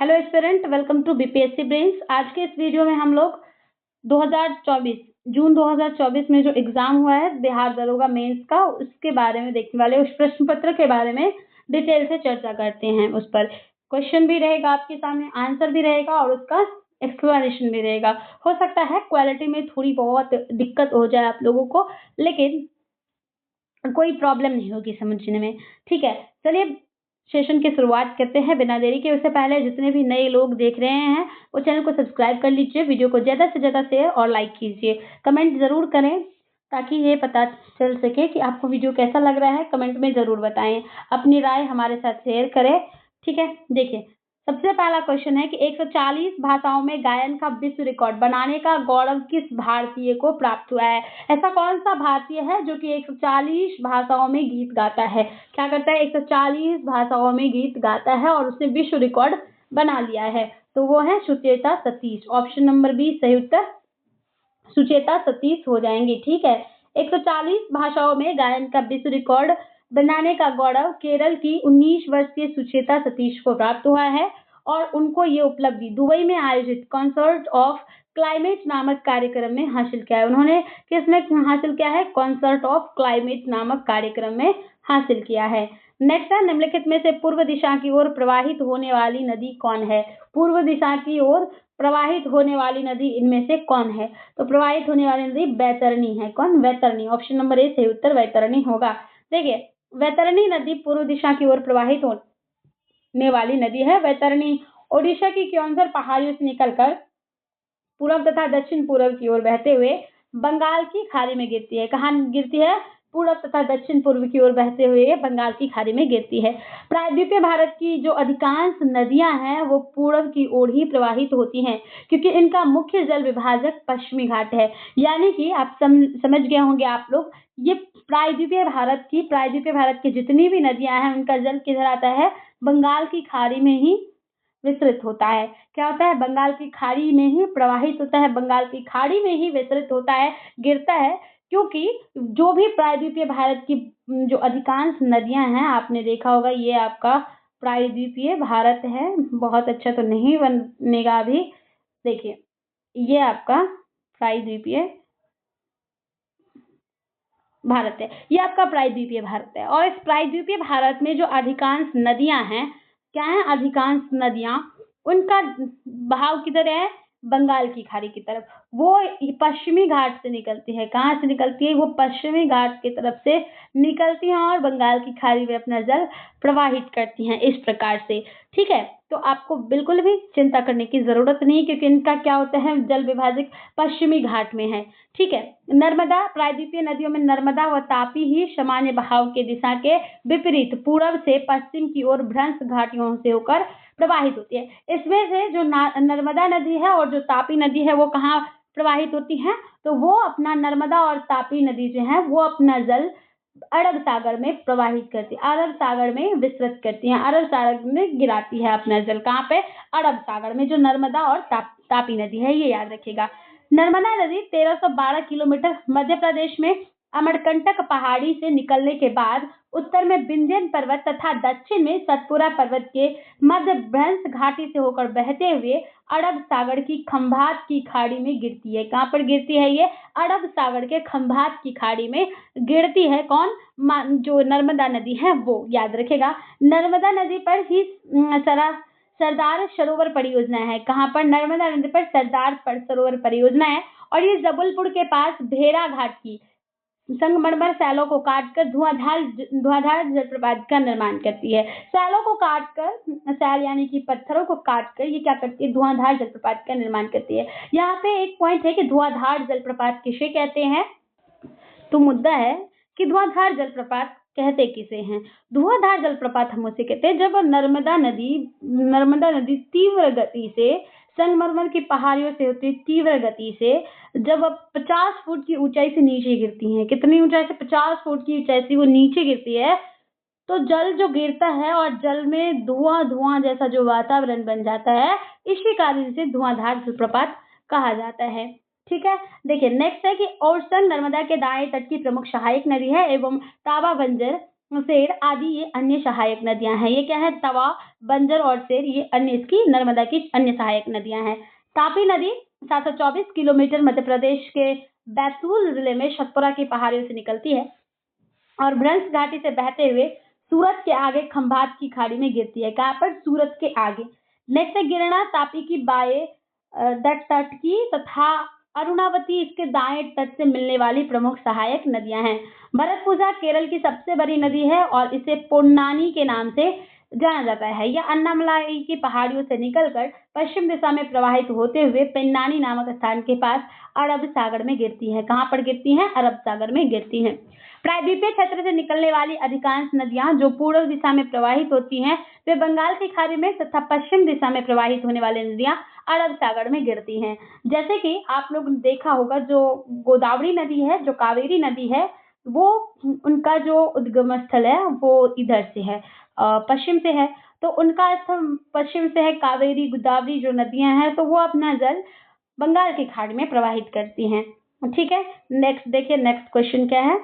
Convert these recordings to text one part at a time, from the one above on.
Hello aspirant, welcome to BPSC brains. आज के इस वीडियो में हम लोग 2024 जून 2024 में जो एग्जाम हुआ है बिहार दरोगा मेंस का, उसके बारे में देखने वाले, उस प्रश्न पत्र के बारे में डिटेल से चर्चा करते हैं। उस पर क्वेश्चन भी रहेगा आपके सामने, आंसर भी रहेगा और उसका एक्सप्लेनेशन भी रहेगा। हो सकता है क्वालिटी में थोड़ी बहुत दिक्कत हो जाए आप लोगों को, लेकिन कोई प्रॉब्लम नहीं होगी समझने में। ठीक है, चलिए सेशन की शुरुआत करते हैं बिना देरी के। उससे पहले जितने भी नए लोग देख रहे हैं वो चैनल को सब्सक्राइब कर लीजिए, वीडियो को ज़्यादा से ज़्यादा शेयर और लाइक कीजिए, कमेंट ज़रूर करें ताकि ये पता चल सके कि आपको वीडियो कैसा लग रहा है। कमेंट में ज़रूर बताएं, अपनी राय हमारे साथ शेयर करें। ठीक है, देखिए सबसे पहला क्वेश्चन है कि 140 भाषाओं में गायन का विश्व रिकॉर्ड बनाने का गौरव किस भारतीय को प्राप्त हुआ है। ऐसा कौन सा भारतीय है जो कि 140 भाषाओं में गीत गाता है? क्या करता है? 140 भाषाओं में गीत गाता है और उसने विश्व रिकॉर्ड बना लिया है। तो वो है Sucheta Satish. Option number B सही उत्तर सुचेता सतीश हो जाएंगे। ठीक है, 140 भाषाओं में गायन का विश्व रिकॉर्ड बनाने का गौरव केरल की 19 वर्षीय सुचेता सतीश को प्राप्त हुआ है और उनको ये उपलब्धि दुबई में आयोजित कॉन्सर्ट ऑफ क्लाइमेट नामक कार्यक्रम में हासिल किया है। उन्होंने किसमें हासिल किया है? कॉन्सर्ट ऑफ क्लाइमेट नामक कार्यक्रम में हासिल किया है। नेक्स्ट है, निम्नलिखित में से पूर्व दिशा की ओर प्रवाहित होने वाली नदी कौन है? पूर्व दिशा की ओर प्रवाहित होने वाली नदी इनमें से कौन है? तो प्रवाहित होने वाली नदी वैतरणी है। कौन? वैतरणी। ऑप्शन नंबर ए सही उत्तर वैतरणी होगा। देखिए वैतरणी नदी पूर्व दिशा की ओर प्रवाहित होने वाली नदी है। वैतरणी ओडिशा की क्योंझर पहाड़ियों से निकलकर पूर्व तथा दक्षिण पूर्व की ओर बहते हुए बंगाल की खाड़ी में गिरती है। कहाँ गिरती है? पूर्व तथा दक्षिण पूर्व की ओर बहते हुए बंगाल की खाड़ी में गिरती है। प्रायद्वीपीय भारत की जो अधिकांश नदियां हैं वो पूर्व की ओर ही प्रवाहित होती हैं क्योंकि इनका मुख्य जल विभाजक पश्चिमी घाट है। यानी कि आप समझ गए होंगे आप लोग, ये प्रायद्वीपीय भारत की जितनी भी नदियां हैं उनका जल किधर आता है? बंगाल की खाड़ी में ही विस्तृत होता है। क्या होता है? बंगाल की खाड़ी में ही प्रवाहित होता है, बंगाल की खाड़ी में ही विस्तृत होता है, गिरता है। क्योंकि जो भी प्रायद्वीपीय भारत की जो अधिकांश नदियां हैं, आपने देखा होगा ये आपका प्रायद्वीपीय भारत है। बहुत अच्छा तो नहीं बनेगा अभी। देखिए ये आपका प्रायद्वीपीय भारत है, ये आपका प्रायद्वीपीय भारत है। और इस प्रायद्वीपीय भारत में जो अधिकांश नदियां हैं, क्या है? अधिकांश नदियां, उनका बहाव किधर है? बंगाल की खाड़ी की तरफ। वो पश्चिमी घाट से निकलती है। कहाँ से निकलती है? वो पश्चिमी घाट की तरफ से निकलती हैं और बंगाल की खाड़ी में अपना जल प्रवाहित करती हैं इस प्रकार से। ठीक है, तो आपको बिल्कुल भी चिंता करने की जरूरत नहीं क्योंकि इनका क्या होता है? जल विभाजक पश्चिमी घाट में है। ठीक है, नर्मदा, प्रायद्वीपीय नदियों में नर्मदा व तापी ही सामान्य बहाव के दिशा के विपरीत पूर्व से पश्चिम की ओर भ्रंश घाटियों से होकर प्रवाहित होती है। इसमें से जो नर्मदा नदी है और जो तापी नदी है वो कहाँ प्रवाहित होती है? तो वो अपना नर्मदा और तापी नदी जो है वो अपना जल अरब सागर में प्रवाहित करती है, अरब सागर में विस्तृत करती है, अरब सागर में गिराती है अपना जल। कहाँ पे? अरब सागर में, जो नर्मदा और तापी नदी है, ये याद रखिएगा। नर्मदा नदी 1312 किलोमीटर मध्य प्रदेश में अमरकंटक पहाड़ी से निकलने के बाद उत्तर में विंध्यन पर्वत तथा दक्षिण में सतपुरा पर्वत के मध्य भ्रंश घाटी से होकर बहते हुए अरब सागर की खंभात की खाड़ी में गिरती है। कहाँ पर गिरती है ये? अरब सागर के खंभात की खाड़ी में गिरती है। कौन? जो नर्मदा नदी है वो, याद रखेगा। नर्मदा नदी पर ही सरदार सरोवर परियोजना है। कहाँ पर? नर्मदा नदी पर सरदार सरोवर परियोजना है और ये जबलपुर के पास भेड़ा घाट की संगमरमर सैलों को काटकर धुआंधार जलप्रपात का निर्माण करती है। सैलों को काटकर, सैल यानी कि पत्थरों को काटकर ये क्या करती है? धुआंधार जलप्रपात का निर्माण करती है। यहाँ पे एक पॉइंट है कि धुआंधार जलप्रपात किसे कहते हैं? तो मुद्दा है कि धुआंधार जलप्रपात कहते किसे हैं? धुआंधार जलप्रपात हम उसे कहते हैं जब नर्मदा नदी तीव्र गति से संगमरमर की पहाड़ियों से होती तीव्र गति से जब 50 फुट की ऊंचाई से नीचे गिरती हैं। कितनी ऊंचाई से? 50 फुट की ऊंचाई से वो नीचे गिरती है तो जल जो गिरता है और जल में धुआं जैसा जो वातावरण बन जाता है, इसी कारण से धुआंधार जलप्रपात कहा जाता है। ठीक है, देखिए नेक्स्ट है कि ओरसंग नर्मदा के दाएं तट की प्रमुख सहायक नदी है एवं तावा बंजर सेर आदि ये अन्य सहायक नदियां हैं। ये क्या है? तवा, बंजर और सेर ये अन्य इसकी नर्मदा की अन्य सहायक नदियां हैं। तापी नदी 724 किलोमीटर मध्य प्रदेश के बैतूल जिले में सतपुरा की पहाड़ियों से निकलती है और भ्रंश घाटी से बहते हुए सूरत के आगे खंभात की खाड़ी में गिरती है। कहाँ पर? सूरत के आगे। नेक्स्ट है गिरना तापी की बाएं तट की तथा अरुणावती इसके दाएं तट से मिलने वाली प्रमुख सहायक नदियां हैं। भरतपुजा केरल की सबसे बड़ी नदी है और इसे पोन्नानी के नाम से जाना जाता है। यह अन्नामलाई की पहाड़ियों से निकलकर पश्चिम दिशा में प्रवाहित होते हुए पेन्नानी नामक स्थान के पास अरब सागर में गिरती है। कहाँ पर गिरती है? अरब सागर में गिरती है। प्रायद्वीपीय क्षेत्र से निकलने वाली अधिकांश नदियां जो पूर्व दिशा में प्रवाहित होती हैं वे बंगाल की खाड़ी में तथा पश्चिम दिशा में प्रवाहित होने वाली नदियां अरब सागर में गिरती हैं। जैसे कि आप लोग ने देखा होगा जो गोदावरी नदी है, जो कावेरी नदी है, वो उनका जो उद्गम स्थल है वो इधर से है, पश्चिम से है। तो उनका स्थल पश्चिम से है। कावेरी गोदावरी जो नदियां हैं तो वो अपना जल बंगाल की खाड़ी में प्रवाहित करती हैं। ठीक है, नेक्स्ट देखिए, नेक्स्ट क्वेश्चन क्या है।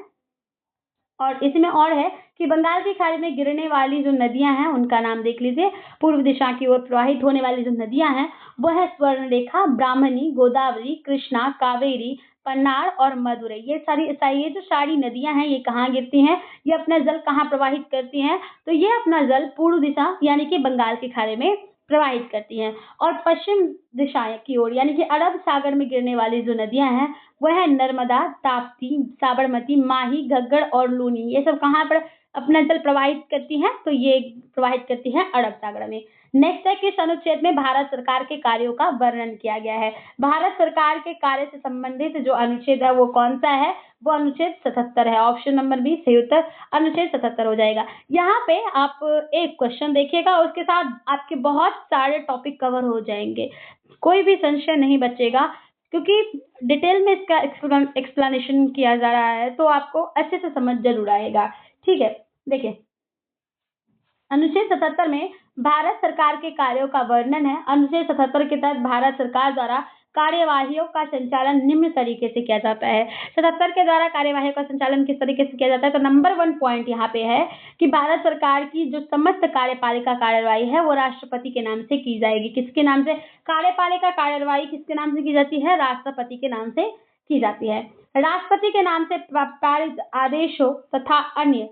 और इसमें और है कि बंगाल की खाड़ी में गिरने वाली जो नदियां हैं उनका नाम देख लीजिए। पूर्व दिशा की ओर प्रवाहित होने वाली जो नदियां हैं वो है स्वर्णरेखा, ब्राह्मणी, गोदावरी, कृष्णा, कावेरी, पन्नार और मदुरई। ये जो सारी नदियां हैं ये कहाँ गिरती हैं? ये अपना जल कहाँ प्रवाहित करती हैं? तो ये अपना जल पूर्व दिशा यानी कि बंगाल की खाड़ी में प्रवाहित करती हैं। और पश्चिम दिशा की ओर यानी कि अरब सागर में गिरने वाली जो नदियां हैं वह है नर्मदा, ताप्ती, साबरमती, माही, घग्गर और लूनी। ये सब कहाँ पर अपना जल प्रवाहित करती हैं? तो ये प्रवाहित करती हैं अरब सागर में। नेक्स्ट है किस अनुच्छेद में भारत सरकार के कार्यों का वर्णन किया गया है? भारत सरकार के कार्य से संबंधित जो अनुच्छेद है वो कौन सा है? वो अनुच्छेद 77 है। ऑप्शन नंबर बी सही उत्तर अनुच्छेद 77 हो जाएगा। यहाँ पे आप एक क्वेश्चन देखिएगा, उसके साथ आपके बहुत सारे टॉपिक कवर हो जाएंगे, कोई भी संशय नहीं बचेगा, क्योंकि डिटेल में इसका एक्सप्लेनेशन किया जा रहा है तो आपको अच्छे से समझ जरूर आएगा। ठीक है, देखिए अनुच्छेद 77 में भारत सरकार के कार्यों का वर्णन है। अनुच्छेद 77 के तहत भारत सरकार द्वारा कार्यवाहियों का संचालन निम्न तरीके से किया जाता है। 77 के द्वारा कार्यवाहियों का संचालन किस तरीके से किया जाता है? तो नंबर 1 पॉइंट यहाँ पे है कि भारत सरकार की जो समस्त कार्यपालिका कार्यवाही है वो राष्ट्रपति के नाम से की जाएगी। किसके नाम से? कार्यपालिका कार्यवाही किसके नाम से की जाती है? राष्ट्रपति के नाम से की जाती है। राष्ट्रपति के नाम से पारित आदेशों तथा अन्य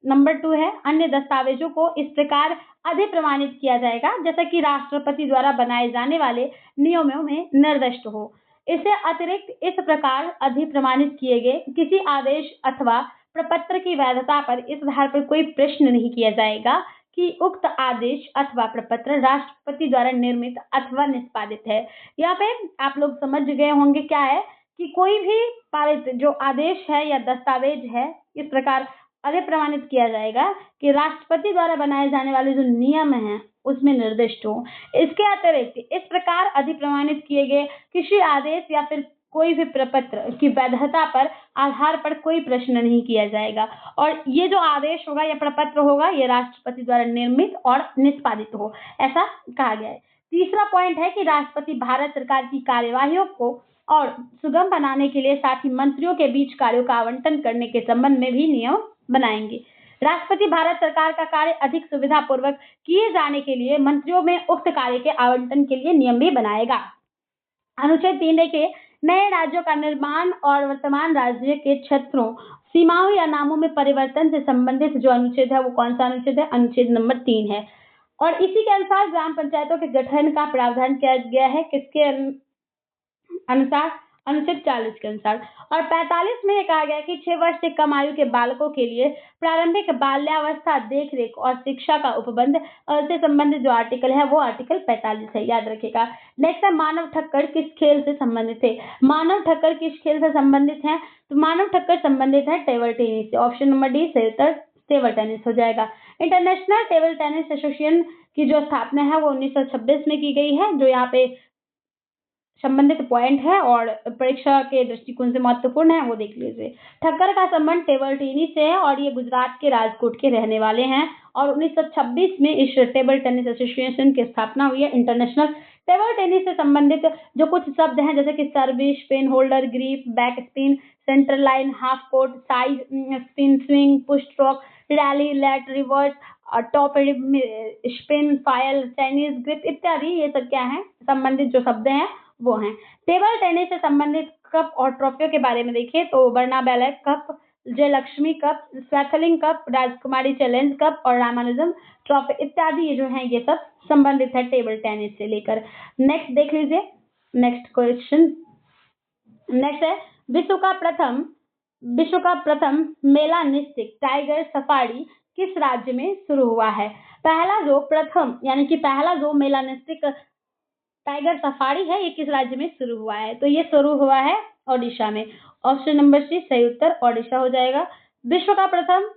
नंबर 2 है अन्य दस्तावेजों को इस प्रकार अधिप्रमाणित किया जाएगा जैसा कि राष्ट्रपति द्वारा बनाए जाने वाले नियमों में निर्दिष्ट हो। इससे अतिरिक्त इस प्रकार अधिप्रमाणित किए गए किसी आदेश अथवा प्रपत्र की वैधता पर इस आधार पर कोई प्रश्न नहीं किया जाएगा कि उक्त आदेश अथवा प्रपत्र राष्ट्रपति द्वारा निर्मित अथवा निष्पादित है। यहाँ पे आप लोग समझ गए होंगे क्या है कि कोई भी पारित जो आदेश है या दस्तावेज है इस प्रकार अधिप्रमाणित किया जाएगा कि राष्ट्रपति द्वारा बनाए जाने वाले जो नियम हैं उसमें निर्दिष्ट हो। इसके अतिरिक्त इस प्रकार अधिप्रमाणित किए गए किसी आदेश या फिर कोई भी प्रपत्र की वैधता पर आधार पर कोई प्रश्न नहीं किया जाएगा और ये जो आदेश होगा या प्रपत्र होगा ये राष्ट्रपति द्वारा निर्मित और निष्पादित हो, ऐसा कहा गया है। तीसरा पॉइंट है कि राष्ट्रपति भारत सरकार की कार्यवाहियों को और सुगम बनाने के लिए साथ ही मंत्रियों के बीच कार्यों का आवंटन करने के संबंध में भी नियम बनाएंगे। राष्ट्रपति भारत सरकार का कार्य अधिक सुविधा पूर्वक किए जाने के लिए मंत्रियों में उक्त कार्य के आवंटन के लिए नियम भी बनाएगा। अनुच्छेद 3 देखिए, नए राज्यों का निर्माण और वर्तमान राज्य के क्षेत्रों, सीमाओं या नामों में परिवर्तन से संबंधित जो अनुच्छेद है वो कौन सा अनुच्छेद है? अनुच्छेद नंबर 3 है। और इसी के अनुसार ग्राम पंचायतों के गठन का प्रावधान किया गया है। किसके अनुसार? अनुच्छेद 40 के अनुसार। और 45 में कहा गया कि 6 वर्ष से कम आयु के बालकों के लिए प्रारंभिक बाल्यावस्था देखरेख और शिक्षा का उपबंध से संबंधित जो आर्टिकल है वो आर्टिकल 45 है, याद रखिएगा। नेक्स्ट है मानव ठक्कर किस खेल से संबंधित है? मानव ठक्कर किस खेल से संबंधित है? तो मानव ठक्कर संबंधित है टेबल टेनिस से। ऑप्शन नंबर डी सही उत्तर टेबल टेनिस हो जाएगा। इंटरनेशनल टेबल टेनिस एसोसिएशन की जो स्थापना है वो 1926 में की गई है, जो यहाँ पे संबंधित पॉइंट है और परीक्षा के दृष्टिकोण से महत्वपूर्ण है, वो देख लीजिए। ठक्कर का संबंध टेबल टेनिस से है और ये गुजरात के राजकोट के रहने वाले हैं और 1926 में इस टेबल टेनिस एसोसिएशन की स्थापना हुई है। इंटरनेशनल टेबल टेनिस से संबंधित जो कुछ शब्द हैं जैसे कि service, spin, holder, grip, back spin, centre line, half court, side spin, swing, push stroke, rally, let, reverse, top spin, foil, Chinese grip इत्यादि, ये सब क्या है संबंधित जो शब्द हैं वो हैं। टेबल टेनिस से संबंधित कप और ट्रॉफियों के बारे में देखिए तो बर्नाबेले कप, जयलक्ष्मी कप, स्वैथलिंग कप, राजकुमारी चैलेंज कप और रामानुजम ट्रॉफी इत्यादि ये जो हैं ये सब संबंधित है टेबल टेनिस से लेकर। नेक्स्ट देख लीजिए, नेक्स्ट क्वेश्चन। नेक्स्ट है विश्व का प्रथम मेला निश्चित टाइगर सफारी किस राज्य में शुरू हुआ है? पहला जो मेला निश्चित टाइगर सफारी है ये किस राज्य में शुरू हुआ है? तो ये शुरू हुआ है ओडिशा में। ऑप्शन नंबर सी सही उत्तर ओडिशा हो जाएगा। विश्व का प्रथम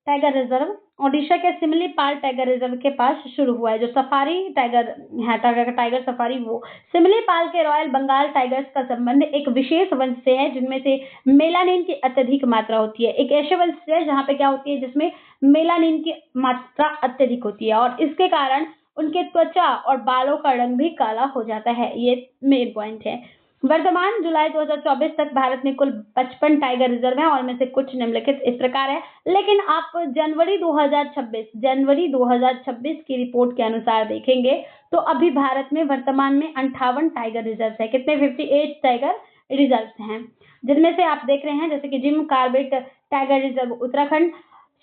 टाइगर रिजर्व ओडिशा के सिमलीपाल टाइगर रिजर्व के पास शुरू हुआ है। जो सफारी टाइगर है, टाइगर सफारी, वो सिमलीपाल के रॉयल बंगाल टाइगर्स का संबंध एक विशेष वंश से है जिनमें से मेलानिन की अत्यधिक मात्रा होती है। एक ऐसे वंश से जहाँ पे क्या होती है जिसमें मेलानिन की मात्रा अत्यधिक होती है और इसके कारण उनके त्वचा और बालों का रंग भी काला हो जाता है। ये मेन पॉइंट है। वर्तमान जुलाई 2024 तक भारत में कुल 55 टाइगर रिजर्व हैं और इनमें से कुछ निम्नलिखित इस प्रकार है। लेकिन आप जनवरी 2026 की रिपोर्ट के अनुसार देखेंगे तो अभी भारत में वर्तमान में 58 टाइगर रिजर्व है। कितने? 58 टाइगर रिजर्व हैं, जिनमें से आप देख रहे हैं जैसे कि Jim Corbett tiger reserve Uttarakhand,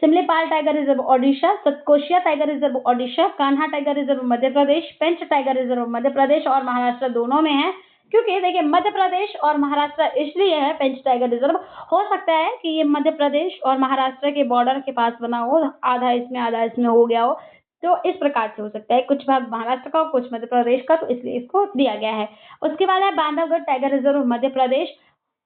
Simlipal tiger reserve Odisha, Satkosia tiger reserve Odisha, Kanha tiger reserve Madhya Pradesh, Pench tiger reserve Madhya Pradesh और महाराष्ट्र दोनों में है। क्योंकि देखिए मध्य प्रदेश और महाराष्ट्र इसलिए है पेंच टाइगर रिजर्व, हो सकता है कि ये मध्य प्रदेश और महाराष्ट्र के बॉर्डर के पास बना हो, आधा इसमें हो गया हो, तो इस प्रकार से हो सकता है। कुछ भाग महाराष्ट्र का कुछ मध्य प्रदेश का, तो इसलिए इसको दिया गया है। उसके बाद है Bandhavgarh tiger reserve Madhya Pradesh,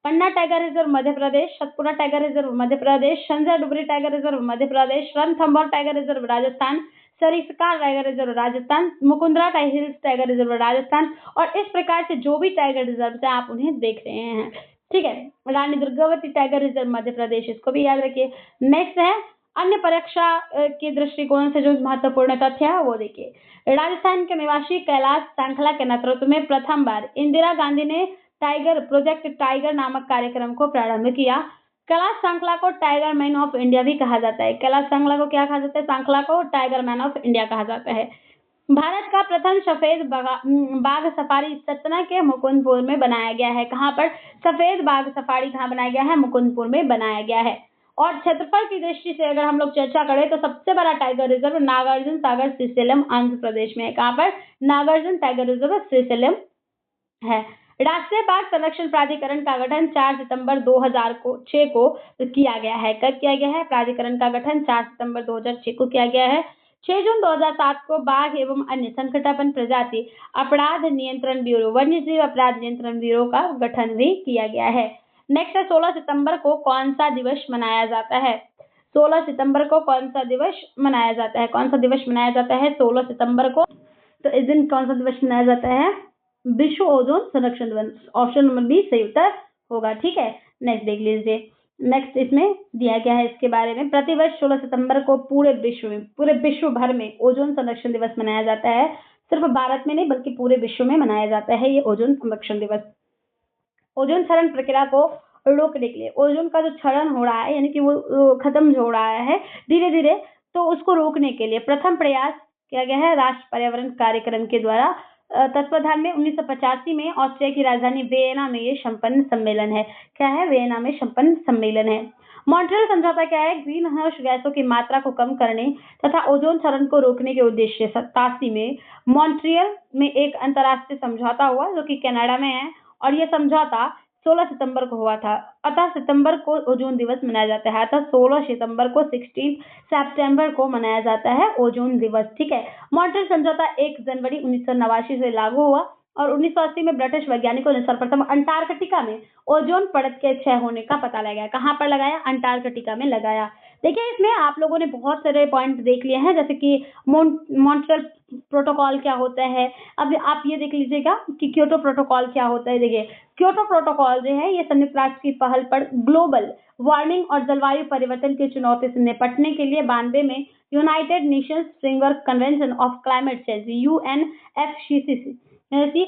Panna tiger reserve Madhya Pradesh, Satpura tiger reserve Madhya Pradesh, Sanjay Dubri tiger reserve Madhya Pradesh, Ranthambore tiger reserve Rajasthan, Sariska tiger reserve Rajasthan, Mukundra hills tiger reserve Rajasthan. और इस प्रकार से जो भी टाइगर रिजर्व है आप उन्हें देख रहे हैं, ठीक है। रानी दुर्गावती टाइगर रिजर्व मध्य प्रदेश, इसको भी याद रखिए। नेक्स्ट है अन्य परीक्षा के दृष्टिकोण से जो महत्वपूर्ण तथ्य है वो देखिए। राजस्थान के निवासी कैलाश सांखला के नेतृत्व में प्रथम बार इंदिरा गांधी ने प्रोजेक्ट टाइगर नामक कार्यक्रम को प्रारंभ किया। कैलाश सांखला को टाइगर मैन ऑफ इंडिया भी कहा जाता है। कैलाश सांखला को क्या कहा जाता है? सांखला को टाइगर मैन ऑफ इंडिया कहा जाता है। भारत का प्रथम सफेद बाघ सफारी सतना के मुकुंदपुर में बनाया गया है। कहाँ पर? सफेद बाघ सफारी कहाँ बनाया गया है? मुकुंदपुर में बनाया गया है। और क्षेत्रफल की दृष्टि से अगर हम लोग चर्चा करें तो सबसे बड़ा टाइगर रिजर्व नागार्जुन सागर श्रीशैलम आंध्र प्रदेश में है। कहाँ पर? नागार्जुन टाइगर रिजर्व श्रीशैलम है। राष्ट्रीय बाघ संरक्षण प्राधिकरण का गठन 4 सितंबर 2006 को किया गया है। कब किया गया है? प्राधिकरण का गठन 4 सितंबर 2006 को किया गया है। 6 जून 2007 को बाघ एवं अन्य संकटापन्न प्रजाति अपराध नियंत्रण ब्यूरो वन्यजीव अपराध नियंत्रण ब्यूरो का गठन भी किया गया है। नेक्स्ट है 16 सितंबर को कौन सा दिवस मनाया जाता है? 16 सितंबर को कौन सा दिवस मनाया जाता है? कौन सा दिवस मनाया जाता है 16 सितंबर को? तो इस दिन कौन सा दिवस मनाया जाता है? विश्व ओजोन संरक्षण दिवस। ऑप्शन नंबर बी सही उत्तर होगा, ठीक है। नेक्स्ट देख लीजिए। नेक्स्ट इसमें दिया गया है इसके बारे में। प्रतिवर्ष 16 सितंबर को पूरे विश्व भर में ओजोन संरक्षण दिवस मनाया जाता है। सिर्फ भारत में नहीं बल्कि पूरे विश्व में मनाया जाता है ये ओजोन संरक्षण दिवस। ओजोन क्षरण प्रक्रिया को रोकने के लिए, ओजोन का जो क्षरण हो रहा है यानी कि वो खत्म हो रहा है धीरे धीरे, तो उसको रोकने के लिए प्रथम प्रयास किया गया है राष्ट्रीय पर्यावरण कार्यक्रम के द्वारा। तत्वाधान में 1985 में ऑस्ट्रिया की राजधानी वियना में ये संपन्न सम्मेलन है। क्या है? वियना में संपन्न सम्मेलन है। मॉन्ट्रियल समझौता क्या है? ग्रीन हाउस गैसों की मात्रा को कम करने तथा ओजोन क्षरण को रोकने के उद्देश्य 87 में मॉन्ट्रियल में एक अंतर्राष्ट्रीय समझौता हुआ जो कि कनाडा में है और यह समझौता 16 सितंबर को हुआ था। अतः सितंबर को ओजोन दिवस मनाया जाता है। अतः 16 सितंबर को 16 सितंबर को मनाया जाता है ओजोन दिवस, ठीक है। मॉन्ट्रियल समझौता 1 जनवरी 1989 से लागू हुआ और 1980 में ब्रिटिश वैज्ञानिकों ने सर्वप्रथम अंटार्कटिका में ओजोन परत के क्षय होने का पता लगाया। कहाँ पर लगाया? अंटार्कटिका में लगाया। देखिए इसमें आप लोगों ने बहुत सारे पॉइंट देख लिए हैं, जैसे कि मॉन्ट्रियल प्रोटोकॉल क्या होता है। अब आप ये देख लीजिएगा कि क्योटो प्रोटोकॉल क्या होता है। देखिए क्योटो प्रोटोकॉल जो है ये संयुक्त राष्ट्र की पहल पर ग्लोबल वार्मिंग और जलवायु परिवर्तन की चुनौती से निपटने के लिए 92 में United Nations framework convention of climate change UNFCCC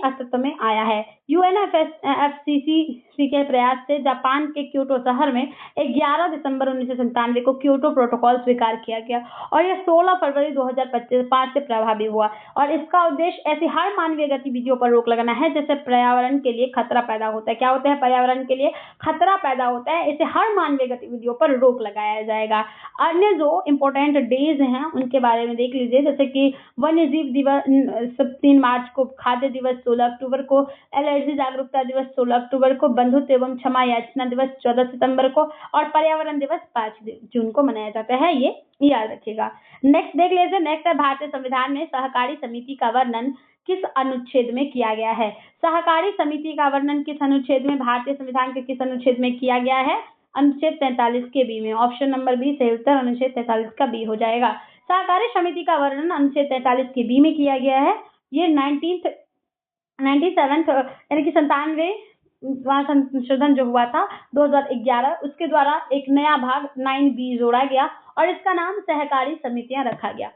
अस्तित्व में आया है। यूएनएफसीसीसी के प्रयास से जापान के क्योटो शहर में 11 दिसंबर 1997 को क्योटो प्रोटोकॉल स्वीकार किया गया और यह 16 फरवरी 2005 से प्रभावी हुआ और इसका उद्देश्य ऐसी हर मानवीय गतिविधियों पर रोक लगाना है जैसे पर्यावरण के लिए खतरा पैदा होता है। क्या होता है? पर्यावरण के लिए खतरा पैदा होता है, इसे हर मानवीय गतिविधियों पर रोक लगाया जाएगा। अन्य जो इम्पोर्टेंट डेज हैं उनके बारे में देख लीजिए, जैसे कि वन्य जीव दिवस 3 मार्च को, खाद्य दिवस 16 अक्टूबर को, एलर्जी जागरूकता दिवस 16 अक्टूबर को, बंधुत्व एवं क्षमा याचना दिवस 14 सितंबर को और पर्यावरण दिवस 5 जून को मनाया जाता है। ये याद रखिएगा। नेक्स्ट देख लीजिए। नेक्स्ट है भारतीय संविधान में सहकारी समिति का वर्णन किस अनुच्छेद में किया गया है। सहकारी समिति का वर्णन किस अनुच्छेद में भारतीय संविधान के किस अनुच्छेद में किया गया है? अनुच्छेद 43 के बी में। ऑप्शन नंबर बी सही उत्तर अनुच्छेद 43 का बी हो जाएगा। सहकारी समिति का वर्णन अनुच्छेद 43 के बी में किया गया है। ये 97 यानी कि 97 संशोधन जो हुआ था 2011 उसके द्वारा एक नया भाग 9B जोड़ा गया और इसका नाम सहकारी समितियां रखा गया।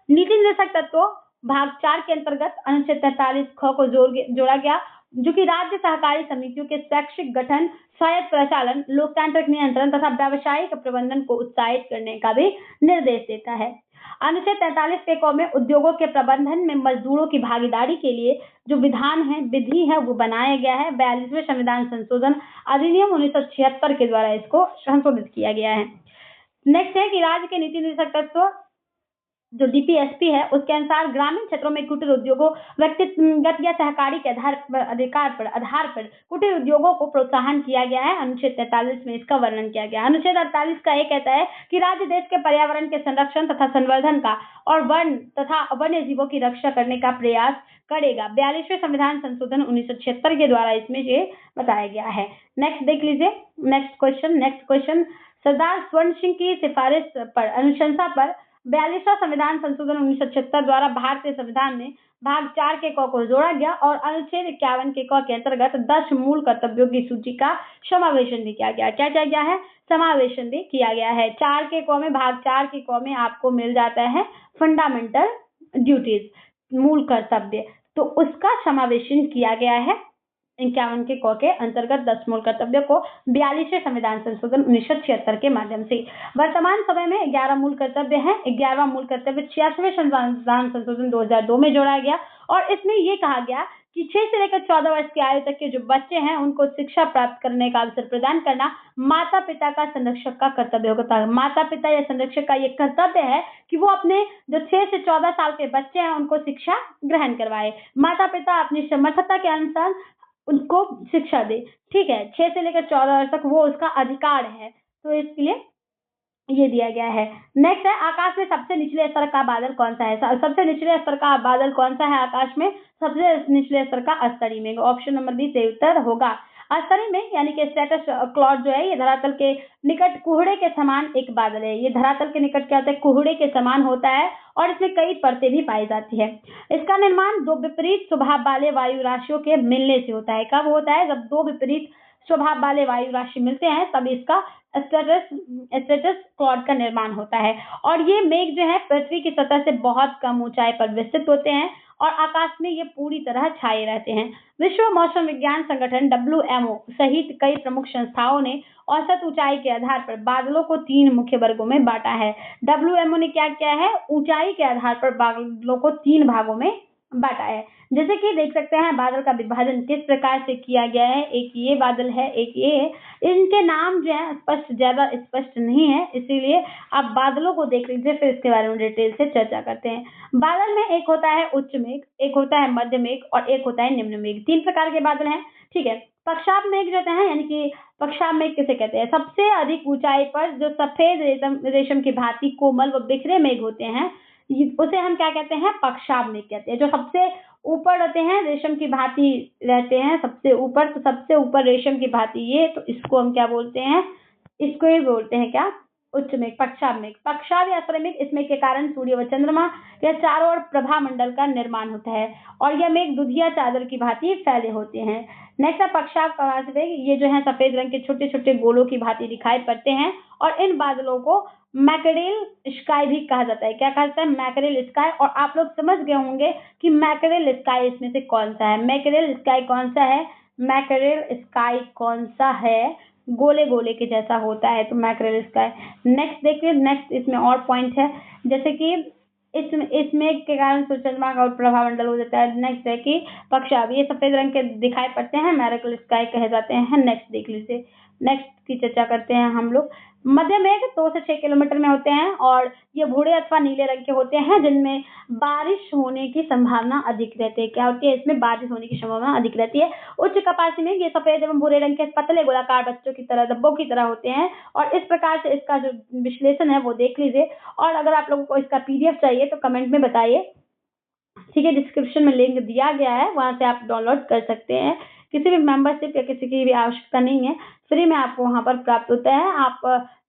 नीति निर्देशक तत्व भाग 4 के अंतर्गत अनुच्छेद 43 ख को जोड़ा गया जो कि राज्य सहकारी समितियों के शैक्षिक गठन, स्वायत्त प्रचालन, लोकतांत्रिक नियंत्रण तथा व्यावसायिक प्रबंधन को उत्साहित करने का भी निर्देश देता है। अनुच्छेद 43 के क में उद्योगों के प्रबंधन में मजदूरों की भागीदारी के लिए जो विधि है वो बनाया गया है। 42वें संविधान संशोधन अधिनियम 1976 के द्वारा इसको संशोधित किया गया है। नेक्स्ट है कि राज्य के नीति निर्देशक तत्व जो डीपीएसपी है उसके अनुसार ग्रामीण क्षेत्रों में कुटीर उद्योगों, व्यक्तिगत या सहकारी के आधार पर कुटीर उद्योगों को प्रोत्साहन किया गया है। अनुच्छेद 43 में इसका वर्णन किया गया। अनुच्छेद 48 का ये कहता है कि राज्य देश के पर्यावरण के संरक्षण तथा संवर्धन का और वन तथा वन्य जीवों की रक्षा करने का प्रयास करेगा। 42वें संविधान संशोधन 1976 के द्वारा इसमें ये बताया गया है। नेक्स्ट देख लीजिए। नेक्स्ट क्वेश्चन सरदार स्वर्ण सिंह की सिफारिश पर अनुशंसा पर 42वां संविधान संशोधन 1976 द्वारा भारतीय संविधान में भाग 4 के क को जोड़ा गया और अनुच्छेद 51 के क के अंतर्गत 10 मूल कर्तव्यों की सूची का समावेशन भी किया गया। क्या किया गया है? समावेशन भी किया गया है। 4 के क में, भाग 4 के क में आपको मिल जाता है फंडामेंटल ड्यूटीज, मूल कर्तव्य, तो उसका समावेशन किया गया है 51 के क के अंतर्गत 10 मूल कर्तव्यों को 42वें संविधान संशोधन 1976 के माध्यम से। वर्तमान समय में 11 मूल कर्तव्य हैं। 11वां मूल कर्तव्य 86वें संविधान संशोधन 2002 में जोड़ा गया और इसमें यह कहा गया कि 6 से लेकर 14 वर्ष की आयु तक के जो बच्चे हैं उनको शिक्षा प्राप्त करने का अवसर प्रदान करना माता पिता का संरक्षक का कर्तव्य होता है। माता पिता या संरक्षक का ये कर्तव्य है कि वो अपने जो 6 से 14 साल के बच्चे हैं उनको शिक्षा ग्रहण करवाए। माता पिता अपनी समर्थता के अनुसार उनको शिक्षा दे। ठीक है, 6 से लेकर 14 वर्ष तक वो उसका अधिकार है, तो इसके लिए ये दिया गया है। नेक्स्ट है आकाश में सबसे निचले स्तर का बादल कौन सा है। सबसे निचले स्तर का बादल कौन सा है आकाश में? सबसे निचले स्तर का अस्तरी मेघ। ऑप्शन नंबर बी सही उत्तर होगा। अस्तरी मेघ यानी कि स्ट्रेटस क्लाउड जो है ये धरातल के निकट कुहड़े के समान एक बादल है। ये धरातल के निकट क्या होता है? कुहड़े के समान होता है और इसमें कई परतें भी पाई जाती है। इसका निर्माण दो विपरीत स्वभाव वाले वायु राशियों के मिलने से होता है। कब होता है? जब दो विपरीत स्वभाव वाले वायु राशि मिलते हैं तब इसका स्ट्रेटस क्लाउड का निर्माण होता है। और ये मेघ जो है पृथ्वी की सतह से बहुत कम ऊंचाई पर विस्तृत होते हैं और आकाश में ये पूरी तरह छाए रहते हैं। विश्व मौसम विज्ञान संगठन WMO सहित कई प्रमुख संस्थाओं ने औसत ऊंचाई के आधार पर बादलों को 3 मुख्य वर्गों में बांटा है। WMO ने क्या किया है? ऊंचाई के आधार पर बादलों को 3 भागों में बांटा है। जैसे कि देख सकते हैं बादल का विभाजन किस प्रकार से किया गया है। एक ये बादल है, एक ये है। इनके नाम जो है ज्यादा स्पष्ट नहीं है, इसीलिए आप बादलों को देख लीजिए, फिर इसके बारे में डिटेल से चर्चा करते हैं। बादल में एक होता है उच्च मेघ, एक होता है मध्य मेघ और एक होता है निम्न मेघ। 3 प्रकार के बादल हैं। ठीक है, पक्षाप मेघ जो है यानी कि पक्षाप मेघ किसे कहते हैं? सबसे अधिक ऊंचाई पर जो सफेद रेशम की भांति कोमल व बिखरे मेघ होते हैं उसे हम क्या कहते हैं? पक्षाप मेघ कहते हैं। जो सबसे ऊपर रहते हैं, रेशम की भांति रहते हैं सबसे ऊपर, तो सबसे ऊपर रेशम की भांति ये, तो इसको हम क्या बोलते हैं? इसको ही बोलते हैं क्या? उच्च मेघ, पक्षाभ मेघ, पक्षाभ या श्रमिक इस मेघ के कारण सूर्य व चंद्रमा के चारों ओर प्रभा मंडल का निर्माण होता है और यह मेघ दुधिया चादर की भांति फैले होते हैं। नेक्स्ट है पक्षाभ मेघ। ये जो है सफेद रंग के छोटे छोटे गोलों की भांति दिखाई पड़ते हैं और इन बादलों को मैकरेल स्काई भी कहा जाता है। क्या कहा जाता है? Mackerel sky. और आप लोग समझ गए होंगे कि मैकरेल स्काई इसमें से कौन सा है। मैकरेल स्काई कौन सा है? मैकरेल स्काई कौन सा है? गोले गोले के जैसा होता है, तो मैकरेल स्काई। नेक्स्ट देखिए, नेक्स्ट इसमें और पॉइंट है, जैसे कि इसमें के कारण सूर्य चंद्रमा का प्रभा मंडल हो जाता है। नेक्स्ट है कि पक्षाभ, ये सफेद रंग के दिखाई पड़ते हैं, मैकरेल स्काई कहे जाते हैं। नेक्स्ट देख लीजिए, नेक्स्ट की चर्चा करते हैं हम लोग। मध्य मेघ 2 से 6 किलोमीटर में होते हैं और ये भूरे अथवा नीले रंग के होते हैं, जिनमें बारिश होने की संभावना अधिक रहती है। क्या होती है? इसमें बारिश होने की संभावना अधिक रहती है। उच्च कपासी में ये सफेद एवं भूरे रंग के पतले गोलाकार बच्चों की तरह, धब्बों की तरह होते हैं और इस प्रकार से इसका जो विश्लेषण है वो देख लीजिए। और अगर आप लोगों को इसका पीडीएफ चाहिए तो कमेंट में बताइए, ठीक है। डिस्क्रिप्शन में लिंक दिया गया है, वहां से आप डाउनलोड कर सकते हैं। किसी भी मेंबरशिप या किसी की भी आवश्यकता नहीं है, फ्री में आपको वहां पर प्राप्त होता है। आप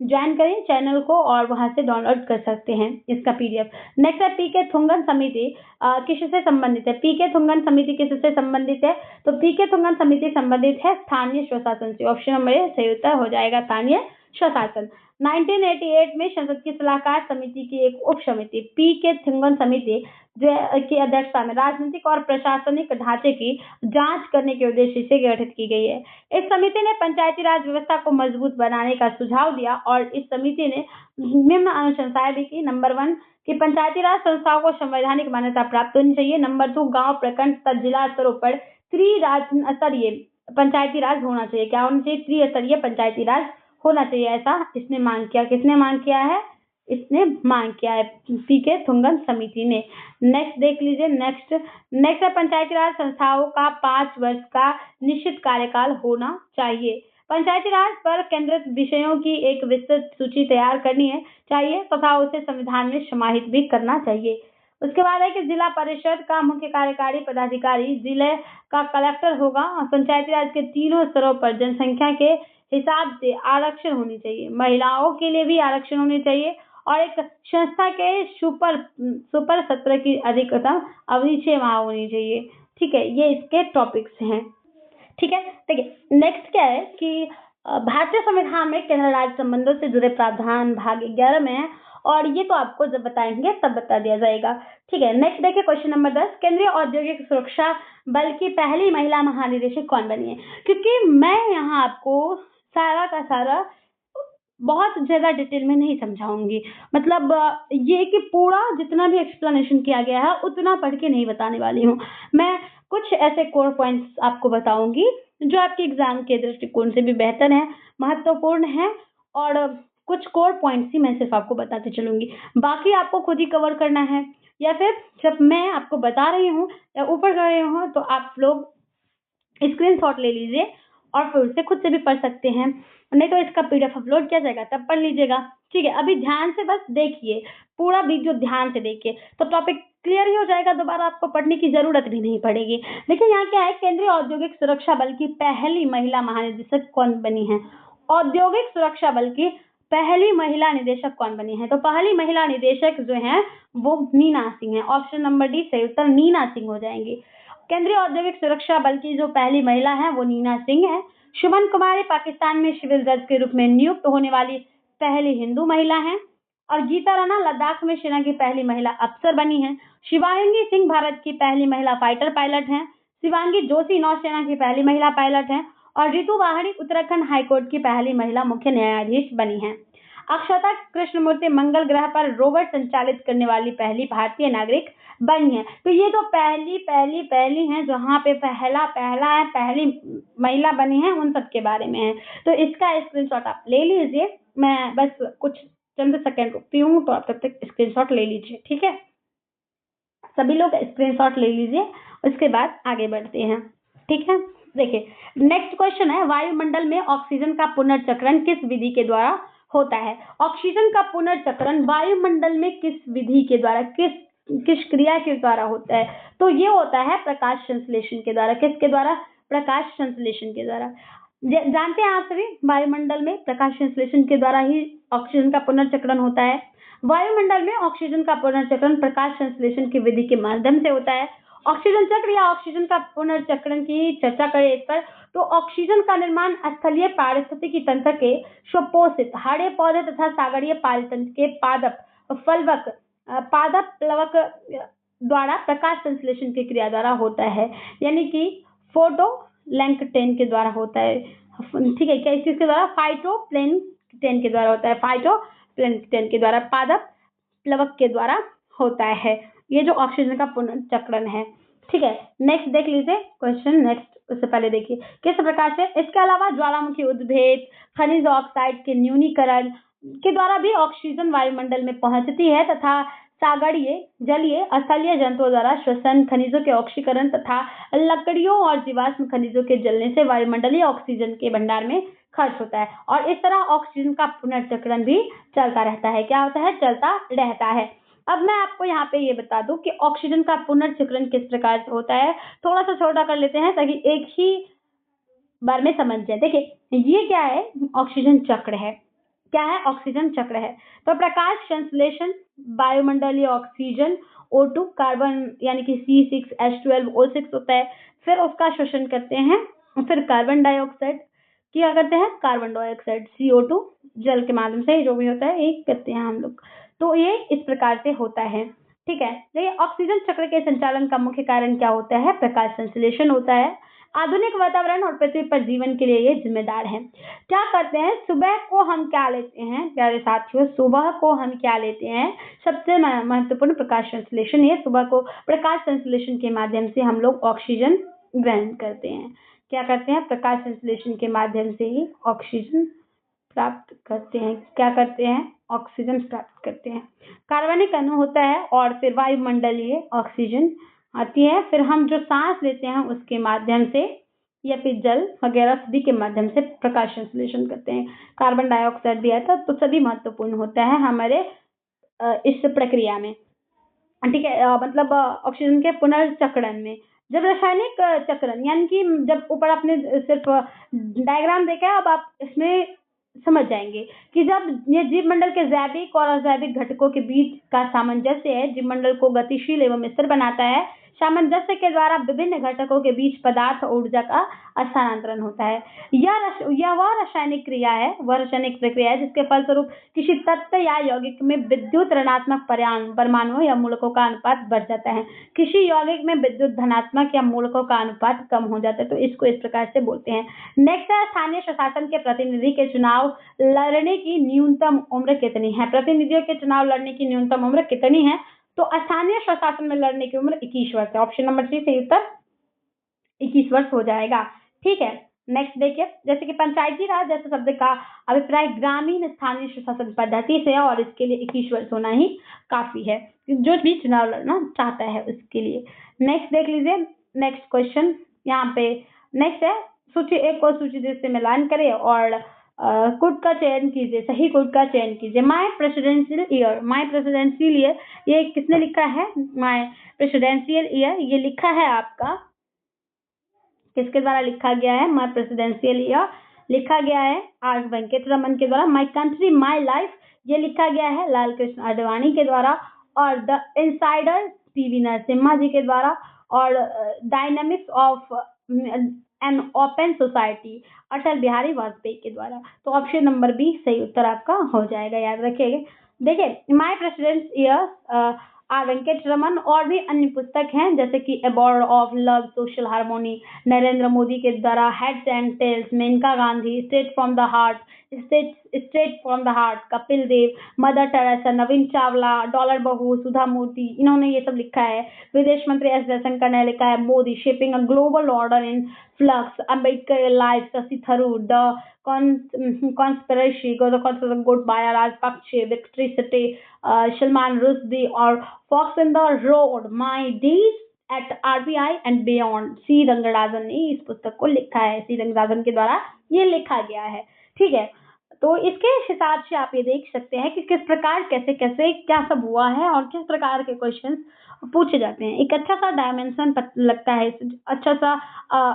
ज्वाइन करें चैनल को और वहां से डाउनलोड कर सकते हैं इसका पीडीएफ। नेक्स्ट है पीके थुंगन समिति किससे संबंधित है? पीके थुंगन समिति किससे संबंधित है? तो पीके थुंगन समिति संबंधित है स्थानीय स्वशासन से। ऑप्शन नंबर ए सही उत्तर हो जाएगा, स्थानीय स्वशासन। 1988 में संसद की सलाहकार समिति की एक उप समिति पीके थुंगन समिति की अध्यक्षता में राजनीतिक और प्रशासनिक ढांचे की जांच करने के उद्देश्य से गठित की गई है। इस समिति ने पंचायती राज व्यवस्था को मजबूत बनाने का सुझाव दिया और इस समिति ने निम्न अनुशंसाएं भी की। नंबर 1 कि पंचायती राज संस्थाओं को संवैधानिक मान्यता प्राप्त होनी चाहिए। नंबर 2 गांव, प्रखंड तथा जिला स्तरों पर त्रिस्तरीय पंचायती राज होना चाहिए। क्या होना चाहिए? त्रिस्तरीय पंचायती राज होना चाहिए, ऐसा इसने मांग किया। किसने मांग किया है? इसने मांग किया है, पीके थुंगन समिति ने। नेक्स्ट देख लीजिए, नेक्स्ट है पंचायती राज संस्थाओं का 5 वर्ष का निश्चित कार्यकाल होना चाहिए। पंचायती राज पर केंद्रित विषयों की एक विस्तृत सूची तैयार करनी है चाहिए तथा उसे संविधान में समाहित भी करना चाहिए। उसके बाद है कि जिला परिषद का मुख्य कार्यकारी पदाधिकारी जिले का कलेक्टर होगा और पंचायती राज के तीनों स्तरों पर जनसंख्या के हिसाब से आरक्षण होनी चाहिए। महिलाओं के लिए भी आरक्षण होने चाहिए और एक संस्था के सुपर सत्र की अधिकतम अवधि 6 माह होनी चाहिए। ठीक है, ये इसके टॉपिक्स हैं। ठीक है, देखिए नेक्स्ट क्या है कि भारतीय संविधान में केंद्र राज्य संबंधों से जुड़े प्रावधान भाग 11 में है और ये तो आपको जब बताएंगे तब बता दिया जाएगा। ठीक है, नेक्स्ट देखिए क्वेश्चन नंबर 10, केंद्रीय औद्योगिक सुरक्षा बल की पहली महिला महानिदेशक कौन बनी है? क्योंकि मैं यहाँ आपको सारा का सारा बहुत ज्यादा डिटेल में नहीं समझाऊंगी, मतलब ये कि पूरा जितना भी एक्सप्लेनेशन किया गया है उतना पढ़ के नहीं बताने वाली हूँ। मैं कुछ ऐसे कोर पॉइंट्स आपको बताऊंगी जो आपके एग्जाम के दृष्टिकोण से भी बेहतर है, महत्वपूर्ण है और कुछ कोर पॉइंट्स ही मैं सिर्फ आपको बताते चलूंगी, बाकी आपको खुद ही कवर करना है या फिर जब मैं आपको बता रही हूँ या ऊपर कर रही हूँ तो आप लोग स्क्रीनशॉट ले लीजिए और फिर उसे खुद से भी पढ़ सकते हैं, नहीं तो इसका पीडीएफ अपलोड किया जाएगा तब पढ़ लीजिएगा। ठीक है, अभी ध्यान से बस देखिए, पूरा वीडियो ध्यान से देखिए तो टॉपिक क्लियर ही हो जाएगा, दोबारा आपको पढ़ने की जरूरत भी नहीं पड़ेगी। देखिए यहाँ क्या है, केंद्रीय औद्योगिक सुरक्षा बल की पहली महिला महानिदेशक कौन बनी है? औद्योगिक सुरक्षा बल की पहली महिला निदेशक कौन बनी है? तो पहली महिला निदेशक जो है वो नीना सिंह है। ऑप्शन नंबर डी सही उत्तर नीना सिंह हो जाएंगे। केंद्रीय औद्योगिक सुरक्षा बल की जो पहली महिला है वो नीना सिंह है। सुमन कुमारी पाकिस्तान में सिविल जज के रूप में नियुक्त होने वाली पहली हिंदू महिला हैं और गीता राणा लद्दाख में सेना की पहली महिला अफसर बनी है। शिवांगी सिंह भारत की पहली महिला फाइटर पायलट हैं। शिवांगी जोशी नौसेना की पहली महिला पायलट हैं और रितु वाहड़ी उत्तराखंड हाईकोर्ट की पहली महिला मुख्य न्यायाधीश बनी है। अक्षता कृष्णमूर्ति मंगल ग्रह पर रोवर संचालित करने वाली पहली भारतीय नागरिक बनी है। तो ये जो पहली हैं, जहाँ पे पहला है, पहली महिला बनी है, उन सब के बारे में है। तो इसका स्क्रीनशॉट आप ले लीजिए, मैं बस कुछ चंद सेकंड रुकती हूँ तो आप तब तक स्क्रीनशॉट ले लीजिए। ठीक है, सभी लोग स्क्रीनशॉट ले लीजिए, उसके बाद आगे बढ़ते हैं। ठीक है, देखिए नेक्स्ट क्वेश्चन है, वायुमंडल में ऑक्सीजन का पुनर्चक्रण किस विधि के द्वारा होता है? ऑक्सीजन का पुनर्चक्रण वायुमंडल में किस विधि के द्वारा, किस क्रिया के द्वारा होता है? तो ये होता है प्रकाश संश्लेषण के द्वारा। किसके द्वारा? प्रकाश संश्लेषण के द्वारा। जानते हैं आप सभी, वायुमंडल में प्रकाश संश्लेषण के द्वारा ही ऑक्सीजन का पुनर्चक्रण होता है। वायुमंडल में ऑक्सीजन का पुनर्चक्रण प्रकाश संश्लेषण की विधि के माध्यम से होता है। ऑक्सीजन चक्र या ऑक्सीजन का पुनर्चक्रण की चर्चा करें इस पर, तो ऑक्सीजन का निर्माण स्थलीय पारिस्थितिकी तंत्र के सुपोषित हरे पौधे तथा सागरीय पारितंत्र के पादप प्लवक द्वारा प्रकाश संश्लेषण की क्रिया द्वारा होता है, यानी कि फोटोप्लैंक्टन के द्वारा होता है। ठीक है, क्या इस चीज के द्वारा? फाइटोप्लैंक्टन के द्वारा होता है, फाइटोप्लैंक्टन के द्वारा, पादप प्लवक के द्वारा होता है ये जो ऑक्सीजन का पुनर्चक्रण है। ठीक है, नेक्स्ट देख लीजिए क्वेश्चन। नेक्स्ट उससे पहले देखिए किस प्रकार से इसके अलावा ज्वालामुखी उद्भेद, खनिज ऑक्साइड के न्यूनीकरण के द्वारा भी ऑक्सीजन वायुमंडल में पहुंचती है तथा सागरीय, जलीय, स्थलीय जंतुओं द्वारा श्वसन, खनिजों के ऑक्सीकरण तथा लकड़ियों और जीवाश्म खनिजों के जलने से वायुमंडलीय ऑक्सीजन के भंडार में खर्च होता है और इस तरह ऑक्सीजन का पुनर्चक्रण भी चलता रहता है। क्या होता है? चलता रहता है। अब मैं आपको यहाँ पे ये बता दूं कि ऑक्सीजन का पुनर्चक्रण किस प्रकार से होता है। थोड़ा सा छोटा कर लेते हैं ताकि एक ही बार में समझ जाए। देखिए ये क्या है? ऑक्सीजन चक्र है। क्या है? ऑक्सीजन चक्र है। तो प्रकाश संश्लेषण, वायुमंडलीय ऑक्सीजन O2 कार्बन यानी कि C6H12O6 होता है, फिर उसका शोषण करते हैं, फिर कार्बन डाइऑक्साइड क्या करते हैं? कार्बन डाइऑक्साइड CO2 जल के माध्यम से जो भी होता है एक करते हैं हम लोग। तो ये इस प्रकार से होता है। ठीक है, देखिए ऑक्सीजन चक्र के संचालन का मुख्य कारण क्या होता है? प्रकाश संश्लेषण होता है। आधुनिक वातावरण और पृथ्वी पर जीवन के लिए ये जिम्मेदार है। क्या करते हैं? सुबह को हम क्या लेते हैं प्यारे साथियों? सुबह को हम क्या लेते हैं? सबसे महत्वपूर्ण प्रकाश संश्लेषण। ये सुबह को प्रकाश संश्लेषण के माध्यम से हम लोग ऑक्सीजन ग्रहण करते हैं। क्या करते हैं? प्रकाश संश्लेषण के माध्यम से ही ऑक्सीजन प्राप्त करते हैं। क्या करते हैं? ऑक्सीजन प्राप्त करते हैं। कार्बनिक अणु होता है और फिर वायुमंडलीय ऑक्सीजन आती है, फिर हम जो सांस लेते हैं उसके माध्यम से या फिर जल वगैरह सभी के माध्यम से प्रकाश संश्लेषण करते हैं। कार्बन डाइऑक्साइड भी आता है, तो सभी महत्वपूर्ण होता है हमारे इस प्रक्रिया में। ठीक है, मतलब ऑक्सीजन के पुनर्चक्रण में जब रासायनिक चक्रण यानी कि जब ऊपर आपने सिर्फ डायग्राम देखा है, अब आप इसमें समझ जाएंगे कि जब ये जीव मंडल के जैविक और अजैविक घटकों के बीच का सामंजस्य है, जीव मंडल को गतिशील एवं स्थिर बनाता है। सामंजस्य के द्वारा विभिन्न घटकों के बीच पदार्थ और ऊर्जा का स्थानांतरण होता है। यह वह रासायनिक क्रिया है, वह रासायनिक प्रक्रिया है जिसके फलस्वरूप किसी तत्व या यौगिक में विद्युत ऋणात्मक परमाणुओं या मूलकों का अनुपात बढ़ जाता है, किसी यौगिक में विद्युत धनात्मक या मूलकों का अनुपात कम हो जाता है। तो इसको इस प्रकार से बोलते हैं। नेक्स्ट है स्थानीय स्वशासन के प्रतिनिधि के चुनाव लड़ने की न्यूनतम उम्र कितनी है? प्रतिनिधियों के चुनाव लड़ने की न्यूनतम उम्र कितनी है? तो स्थानीय स्वशासन में लड़ने की उम्र 21 वर्ष है। ऑप्शन नंबर सी सही उत्तर 21 वर्ष हो जाएगा। ठीक है, नेक्स्ट देखिए, जैसे कि पंचायती राज जैसे शब्द का अभिप्राय ग्रामीण स्थानीय स्वशासन पद्धति से है और इसके लिए 21 वर्ष होना ही काफी है, जो भी चुनाव लड़ना चाहता है उसके लिए। नेक्स्ट देख लीजिए, नेक्स्ट क्वेश्चन यहाँ पे नेक्स्ट है, सूची एक को सूची 2 से मिलान करें और कोड का चयन कीजिए, सही कोड का चयन कीजिए। माय प्रेसिडेंशियल ईयर, ये किसने लिखा है? माय प्रेसिडेंशियल ईयर ये लिखा है आपका, किसके द्वारा लिखा गया है? माय प्रेसिडेंशियल ईयर लिखा गया है आर वेंकटरमन के द्वारा। माय कंट्री माय लाइफ ये लिखा गया है लाल कृष्ण आडवाणी के द्वारा, और the insider PV Narasimha ji के द्वारा, और dynamics of an open society Atal Bihari Vajpayee के द्वारा। तो ऑप्शन नंबर बी सही उत्तर आपका हो जाएगा, याद रखिएगा। देखिए my presidents year R Venkataraman और भी अन्य पुस्तक हैं जैसे कि abode of love social harmony Narendra Modi के द्वारा, heads and tails Maneka Gandhi, straight from the heart Kapil Dev, mother Teresa, Naveen Chawla, dollar Bahu, Sudha मूर्ति, इन्होंने ये सब लिखा है। विदेश मंत्री एस जयशंकर ने लिखा है Modi shaping a global order in flux, Ambedkar life, Shashi Tharoor, the conspiracy good by Rajpakshe, Victory City, Salman Rushdie और Fox in the Road, My Days at RBI and Beyond। सी रंगराजन ने इस पुस्तक को लिखा है, सी रंगराजन के द्वारा ये लिखा गया है। ठीक है, तो इसके हिसाब से आप ये देख सकते हैं कि किस प्रकार कैसे कैसे क्या सब हुआ है और किस प्रकार के क्वेश्चंस पूछे जाते हैं। एक अच्छा सा डायमेंशन लगता है, अच्छा सा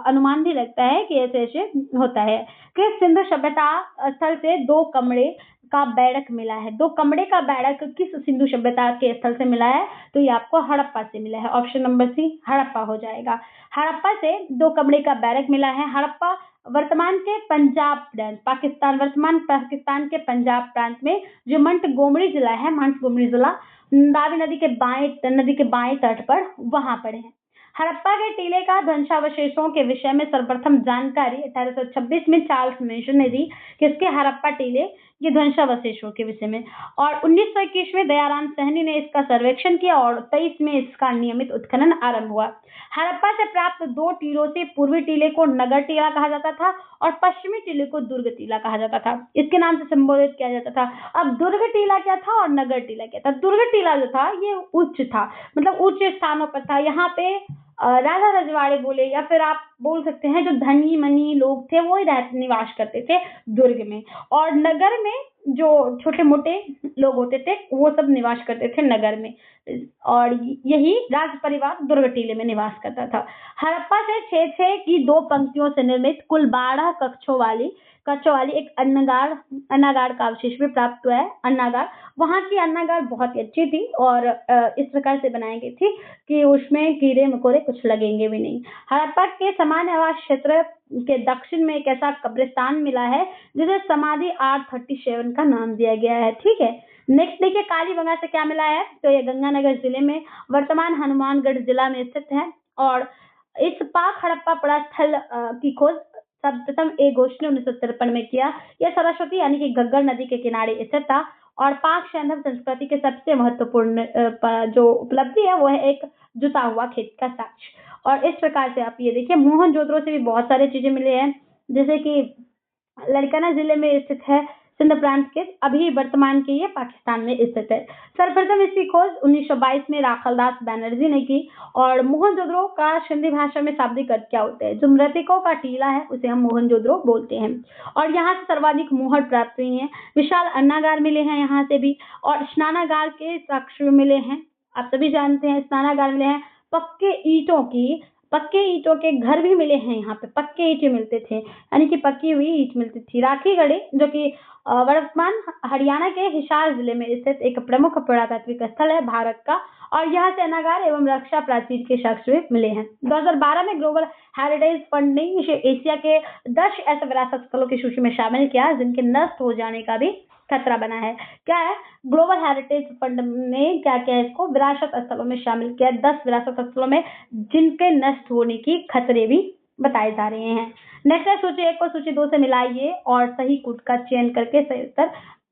अनुमान भी लगता है कि ऐसे ऐसे होता है। कि सिंधु सभ्यता स्थल से 2 कमरे का बैरक मिला है। 2 कमरे का बैरक किस सिंधु सभ्यता के स्थल से मिला है? तो ये आपको हड़प्पा से मिला है। ऑप्शन नंबर सी हड़प्पा हो जाएगा। हड़प्पा से 2 कमरे का बैरक मिला है। हड़प्पा वर्तमान के पंजाब प्रांत, वर्तमान पाकिस्तान के पंजाब प्रांत में जो मंटगोमरी जिला है, मंटगोमरी जिला रावी नदी के बाएं तट पर वहां पर है। हड़प्पा के टीले का ध्वंसावशेषों के विषय में सर्वप्रथम जानकारी 1826 में चार्ल्स मेसन ने दी। किसके? हड़प्पा टीले के ध्वंसावशेषों के विषय में। और 1921 में दयाराम सहनी ने इसका सर्वेक्षण किया और 23 में इसका नियमित उत्खनन आरंभ हुआ। हड़प्पा से प्राप्त 2 टीलों से पूर्वी टीले को नगर टीला कहा जाता था और पश्चिमी टीले को दुर्ग टीला कहा जाता था। इसके नाम से संबोधित किया जाता था। अब दुर्ग टीला क्या था और नगर टीला क्या था? दुर्ग टीला जो था ये उच्च था, मतलब उच्च स्थानों पर था। यहाँ पे राजा रजवाड़े बोले या फिर आप बोल सकते हैं जो धनी मनी लोग थे वो ही निवास करते थे दुर्ग में, और नगर में जो छोटे मोटे लोग होते थे वो सब निवास करते थे नगर में, और यही राज परिवार दुर्ग टीले में निवास करता था। हड़प्पा से 6-6 की 2 पंक्तियों से निर्मित कुल 12 कक्षों वाली एक अन्नागार का अवशेष भी प्राप्त हुआ है। अन्नागार, वहां की अन्नागार बहुत ही अच्छी थी और इस प्रकार से बनाई गई थी कि उसमें कीड़े मकोड़े कुछ लगेंगे भी नहीं। हड़प्पा के समान आवास क्षेत्र के दक्षिण में एक ऐसा कब्रिस्तान मिला है जिसे समाधि R37 का नाम दिया गया है। ठीक है, नेक्स्ट देखिए कालीबंगा से क्या मिला है। तो ये गंगानगर जिले में वर्तमान हनुमानगढ़ जिला में स्थित है और इस पाक हड़प्पा परास्थल की खोज सर्वप्रथम ए घोष ने 1953 में किया। यह सरस्वती यानी कि घग्गर नदी के किनारे स्थित था और पाक सैंधव संस्कृति के सबसे महत्वपूर्ण जो उपलब्धि है वो है एक जुता हुआ खेत का साक्ष्य। और इस प्रकार से आप ये देखिए मोहनजोदड़ो से भी बहुत सारी चीजें मिली हैं, जैसे कि लड़काना जिले में स्थित है सिंध प्रांत के, अभी वर्तमान के ये पाकिस्तान में स्थित है। सर्वप्रथम इसकी खोज 1922 में राखलदास बैनर्जी ने की। और मोहनजोदड़ो का सिंधी भाषा में शाब्दिक अर्थ क्या होता है? जो मृतकों का टीला है उसे हम मोहनजोदड़ो बोलते हैं। और यहाँ से सर्वाधिक मोहर प्राप्त हुई है। विशाल अन्नागार मिले हैं यहाँ से भी, और स्नानागार के साक्ष्य मिले हैं। आप सभी जानते हैं स्नानागार मिले हैं। पक्के ईंटों के घर भी मिले हैं। यहाँ पे पक्के ईंटें मिलते थे, यानी कि पक्की हुई ईंट मिलती थी। राखी गढ़ी जो कि वर्तमान हरियाणा के हिसार जिले में स्थित एक प्रमुख पुरातात्विक स्थल है भारत का, और यहाँ से अन्नागार एवं रक्षा प्राचीर के साक्ष्य मिले हैं। 2012 में ग्लोबल हेरिटेज फंड ने इसे एशिया के 10 ऐसे विरासत स्थलों की सूची में शामिल किया जिनके नष्ट हो जाने का भी खतरा बना है। क्या है? ग्लोबल हेरिटेज फंड ने क्या किया, इसको विरासत स्थलों में शामिल किया। 10 विरासत स्थलों में जिनके नष्ट होने की खतरे भी बताए जा रहे हैं। नेक्स्ट है सूची 1 को सूची 2 से मिलाइए और सही कूट का चयन करके सही उत्तर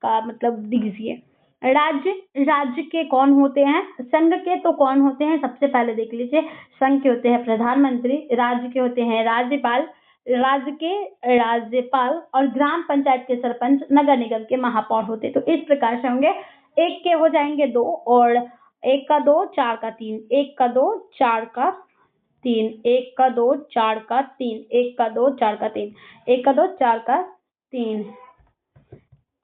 का मतलब दीजिए। राज्य के कौन होते हैं? संघ के तो कौन होते हैं? सबसे पहले देख लीजिए, संघ के होते हैं प्रधानमंत्री, राज्य के होते हैं राज्यपाल, राज्य के राज्यपाल, और ग्राम पंचायत के सरपंच, नगर निगम के महापौर होते। तो इस प्रकार से होंगे। 1 के हो जाएंगे 2 और 1 का 2 4 का 3, 1 का 2 4 का 3, 1 का 2 4 का 3, 1 का 2 4 का 3, 1 का 2 4 का 3,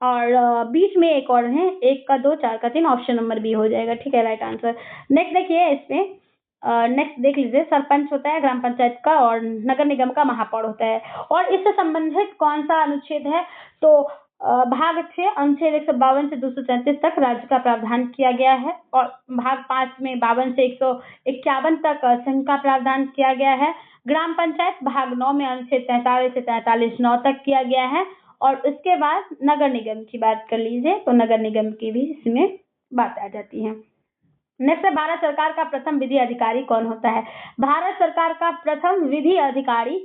और बीच में एक और है 1 का 2 4 का 3, ऑप्शन नंबर बी हो जाएगा। ठीक है, राइट आंसर। नेक्स्ट देखिए इसमें नेक्स्ट देख लीजिए, सरपंच होता है ग्राम पंचायत का और नगर निगम का महापौर होता है। और इससे संबंधित कौन सा अनुच्छेद है? तो भाग 6 अनुच्छेद 152 से 237 तक राज्य का प्रावधान किया गया है, और भाग 5 में 52 से 151 तक संघ का प्रावधान किया गया है। ग्राम पंचायत भाग 9 में अनुच्छेद 43 से 43(9) तक किया गया है। और उसके बाद नगर निगम की बात कर लीजिए तो नगर निगम की भी इसमें बात आ जाती है। नेक्स्ट है भारत सरकार का प्रथम विधि अधिकारी कौन होता है? भारत सरकार का प्रथम विधि अधिकारी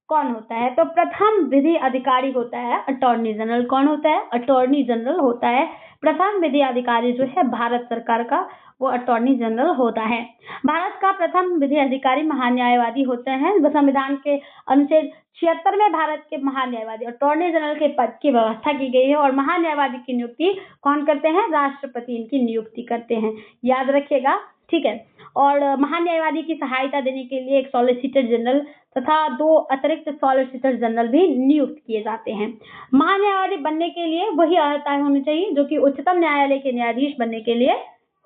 कौन होता है? तो प्रथम विधि अधिकारी होता है अटॉर्नी जनरल। कौन होता है? अटॉर्नी जनरल होता है। प्रथम विधि अधिकारी जो है भारत सरकार का वो अटॉर्नी जनरल होता है। भारत का प्रथम विधि अधिकारी महान्यायवादी होते हैं। संविधान के अनुच्छेद 76 में भारत के महान्यायवादी अटॉर्नी जनरल के पद की व्यवस्था की गई है, और महान्यायवादी की नियुक्ति कौन करते हैं? राष्ट्रपति इनकी नियुक्ति करते हैं, याद रखिएगा। ठीक है, और महान्यायवादी की सहायता देने के लिए एक सॉलिसिटर जनरल तथा 2 अतिरिक्त सॉलिसिटर जनरल भी नियुक्त किए जाते हैं। महान्यायवादी बनने के लिए वही अर्हताएं होनी चाहिए जो कि उच्चतम न्यायालय के न्यायाधीश बनने के लिए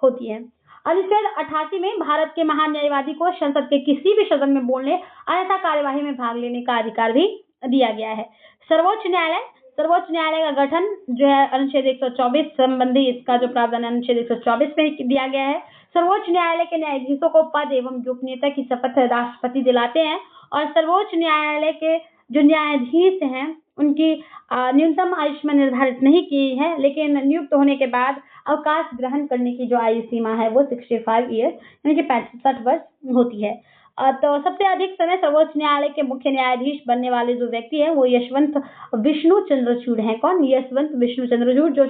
होती है। अनुच्छेद 88 में भारत के महान न्यायवादी को संसद के किसी भी सदन में बोलने अन्यथा कार्यवाही में भाग लेने का अधिकार भी दिया गया है। सर्वोच्च न्यायालय का गठन जो है अनुच्छेद 124 संबंधी इसका जो प्रावधान अनुच्छेद 124 में दिया गया है। सर्वोच्च न्यायालय के न्यायाधीशों को पद एवं गोपनीयता की शपथ राष्ट्रपति दिलाते हैं और सर्वोच्च न्यायालय के जो न्यायाधीश हैं उनकी न्यूनतम आयु में निर्धारित नहीं की है, लेकिन नियुक्त होने के बाद अवकाश ग्रहण करने की जो आयु सीमा है वो 65 ईयर यानी कि 65 वर्ष होती है। तो सबसे अधिक समय सर्वोच्च न्यायालय के मुख्य न्यायाधीश बनने वाले जो व्यक्ति है वो यशवंत विष्णु चंद्रचूड़ हैं। कौन? यशवंत विष्णु चंद्रचूड़ जो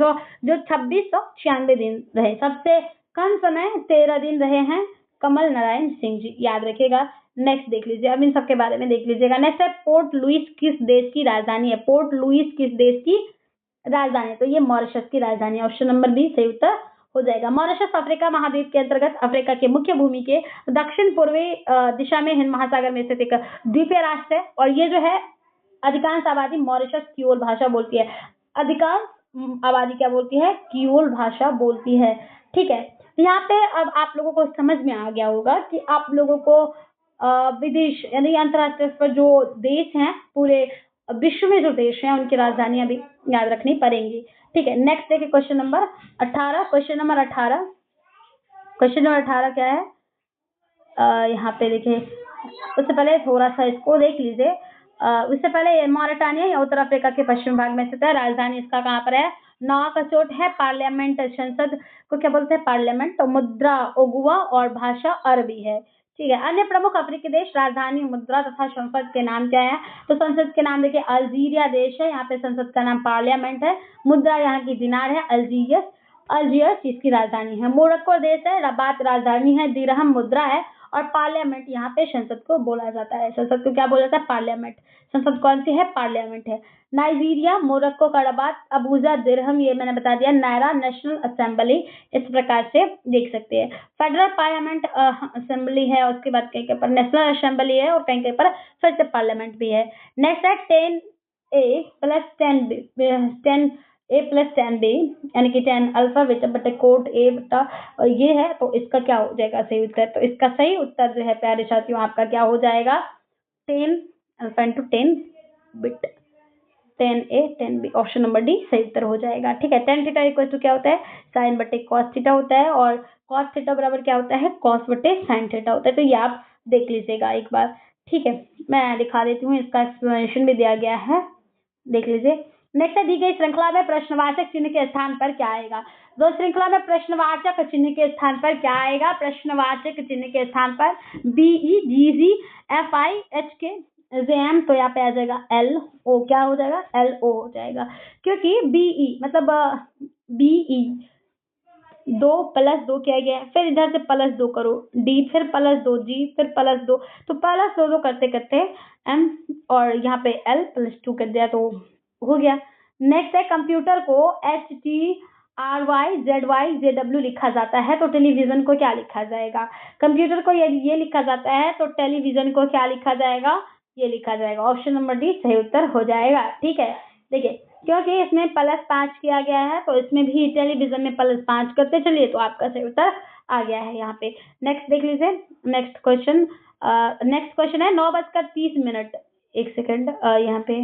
2696 दिन रहे। सबसे कम समय 13 दिन रहे हैं कमल नारायण सिंह जी, याद रखिएगा। नेक्स्ट देख लीजिए, अब इन सबके बारे में देख लीजिएगा। नेक्स्ट है पोर्ट लुइस किस देश की राजधानी है? पोर्ट लुइस किस देश की राजधानी है? तो ये मॉरिशस की राजधानी है। ऑप्शन नंबर बी सही उत्तर हो जाएगा। मॉरिशस अफ्रीका महाद्वीप के अंतर्गत अफ्रीका के मुख्य भूमि के दक्षिण पूर्वी दिशा में हिंद महासागर में स्थित एक द्वीपीय राष्ट्र है और ये जो है अधिकांश आबादी मॉरिशस क्रियोल भाषा बोलती है। अधिकांश आबादी क्या बोलती है? क्रियोल भाषा बोलती है। ठीक है, यहाँ पे अब आप लोगों को समझ में आ गया होगा कि आप लोगों को विदेश यानी अंतर्राष्ट्रीय पर जो देश हैं, पूरे विश्व में जो देश हैं उनकी राजधानियां भी याद रखनी पड़ेंगी। ठीक है, नेक्स्ट देखिए क्वेश्चन नंबर 18। क्वेश्चन नंबर 18 क्या है? यहाँ पे देखिए, उससे पहले थोड़ा सा इसको देख लीजिए। उससे पहले मॉरिटानिया या उत्तर अफ्रीका के पश्चिम भाग में स्थित है। राजधानी इसका कहाँ पर है? नौआकचोट है। पार्लियामेंट संसद को क्या बोलते हैं? पार्लियामेंट। तो मुद्रा ओगुआ और भाषा अरबी है। ठीक है, अन्य प्रमुख अफ्रीकी देश, राजधानी, मुद्रा तथा संसद के नाम क्या है? तो संसद के नाम देखिए अल्जीरिया देश है, यहाँ पे संसद का नाम पार्लियामेंट है। मुद्रा यहाँ की दिनार है। अल्जीयस इसकी राजधानी है। मोरक्को देश है, रबात राजधानी है। दिरहम मुद्रा है और पार्लियामेंट यहाँ पे संसद को बोला जाता है। संसद को क्या बोला जाता है? पार्लियामेंट। संसद कौन सी है? पार्लियामेंट है। नाइजीरिया, मोरक्को का रबात, अबूजा, दिरहम ये मैंने बता दिया। नायरा नेशनल असेंबली, इस प्रकार से देख सकते हैं। फेडरल पार्लियामेंट असेंबली है, उसके बाद कहीं कहीं पर नेशनल असेंबली है और कहीं कहीं पर फिर से पार्लियामेंट भी है। नेक्स्ट है 10A+10B यानी कि 10 अल्फाबेट बटे कोड A बटा ये है, तो इसका क्या हो जाएगा सही उत्तर? तो इसका सही उत्तर जो है प्यारे साथियों आपका क्या हो जाएगा? 10 alpha into 10 bit, 10A 10B, option number D सही उत्तर हो जाएगा। ठीक है, tan थीटा इक्वल टू क्या होता है? साइन बटे कॉस थीटा होता है और कॉस थीटा बराबर क्या होता है? कॉस बटे साइन थीटा होता है। तो ये आप देख लीजिएगा एक बार। ठीक है, मैं दिखा देती हूँ, इसका एक्सप्लेनेशन भी दिया गया है, देख लीजिए। नेक्स्ट दी गई श्रृंखला में प्रश्नवाचक चिन्ह के स्थान पर क्या आएगा? दो श्रृंखला में प्रश्नवाचक चिन्ह के स्थान पर क्या आएगा? प्रश्नवाचक चिन्ह के स्थान पर BEGGFIHK एम, तो यहाँ पे आ जाएगा LO। क्या हो जाएगा? LO हो जाएगा, क्योंकि BE मतलब BE 2 + 2 किया गया है, फिर इधर से +2 करो D, फिर +2 G, फिर +2, तो +2 करते करते M और यहाँ पे L+2 कर दिया तो हो गया। नेक्स्ट है कंप्यूटर को HTRYZYZW लिखा जाता है, तो टेलीविजन को क्या लिखा जाएगा? कंप्यूटर को ये लिखा जाता है तो टेलीविजन को क्या लिखा जाएगा? ये लिखा जाएगा। ऑप्शन नंबर डी सही उत्तर हो जाएगा। ठीक है, देखिए क्योंकि इसमें +5 किया गया है तो इसमें भी टेलीविजन में +5 करते चलिए, तो आपका सही उत्तर आ गया है यहाँ पे। नेक्स्ट देख लीजिए, नेक्स्ट क्वेश्चन है 9:30। एक सेकंड, यहाँ पे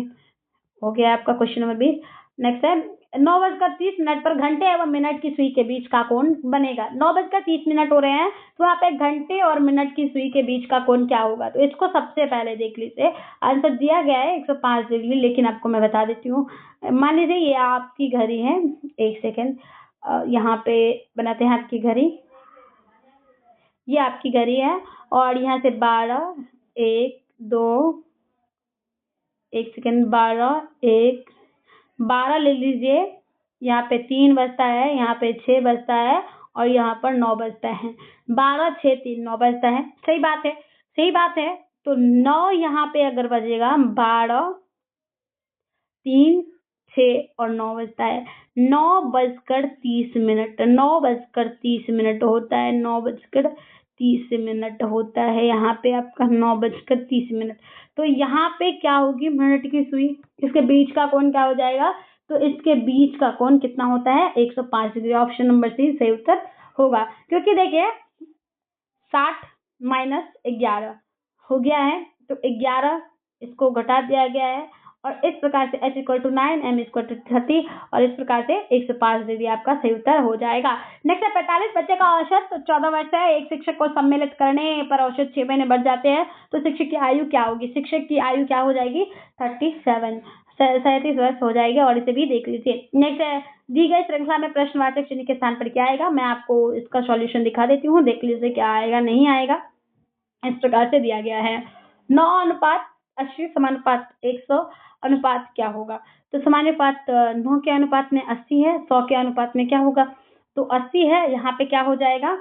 हो गया आपका क्वेश्चन नंबर 20। नेक्स्ट है 9:30 पर घंटे एवं मिनट की सुई के बीच का कोण बनेगा। 9:30 हो रहे हैं तो यहाँ पे घंटे और मिनट की सुई के बीच का कोण क्या होगा? तो इसको सबसे पहले देख लीजिए, आंसर दिया गया है 105 डिग्री, लेकिन आपको मैं बता देती हूँ। मान लीजिए ये आपकी घड़ी है, एक सेकेंड यहाँ पे बनाते हैं आपकी घड़ी, ये आपकी घड़ी है और यहाँ से 12 1 2 एक सेकेंड 12 ले लीजिए, यहाँ पे 3 बजता है, यहाँ पे 6 बजता है और यहाँ पर 9 बजता है। 12 6 3 9 बजता है। सही बात है। तो 9 यहाँ पे अगर बजेगा, 12 3 6 और 9 बजता है, 9:30 होता है। 9:30 होता है यहाँ पे आपका 9:30। तो यहाँ पे क्या होगी? मिनट की सुई, इसके बीच का कोण क्या हो जाएगा? तो इसके बीच का कोण कितना होता है? 105 डिग्री। ऑप्शन नंबर सी सही उत्तर होगा, क्योंकि देखिए 60 माइनस 11 हो गया है, तो 11 इसको घटा दिया गया है और इस प्रकार से h equal to 9, m equal to 30 और इस प्रकार से 105 दे दिया, आपका सही उत्तर हो जाएगा। नेक्स्ट है 45 बच्चे का औसत 14 वर्ष है। एक शिक्षक को सम्मिलित करने पर औसत 6 महीने बढ़ जाते हैं, तो शिक्षक की आयु क्या होगी? शिक्षक की आयु क्या हो जाएगी? 37 वर्ष हो जाएगी और इसे भी देख लीजिए। नेक्स्ट है दी गई श्रृंखला में प्रश्नवाचक चिन्ह के स्थान पर क्या आएगा? मैं आपको इसका सॉल्यूशन दिखा देती हूँ, देख लीजिए क्या आएगा, नहीं आएगा। इस प्रकार से दिया गया है 9:80 समानुपात 100 अनुपात क्या होगा? तो समानुपात 9 के अनुपात में 80 है, 100 के अनुपात में क्या होगा? तो 80 है, यहाँ पे क्या हो जाएगा?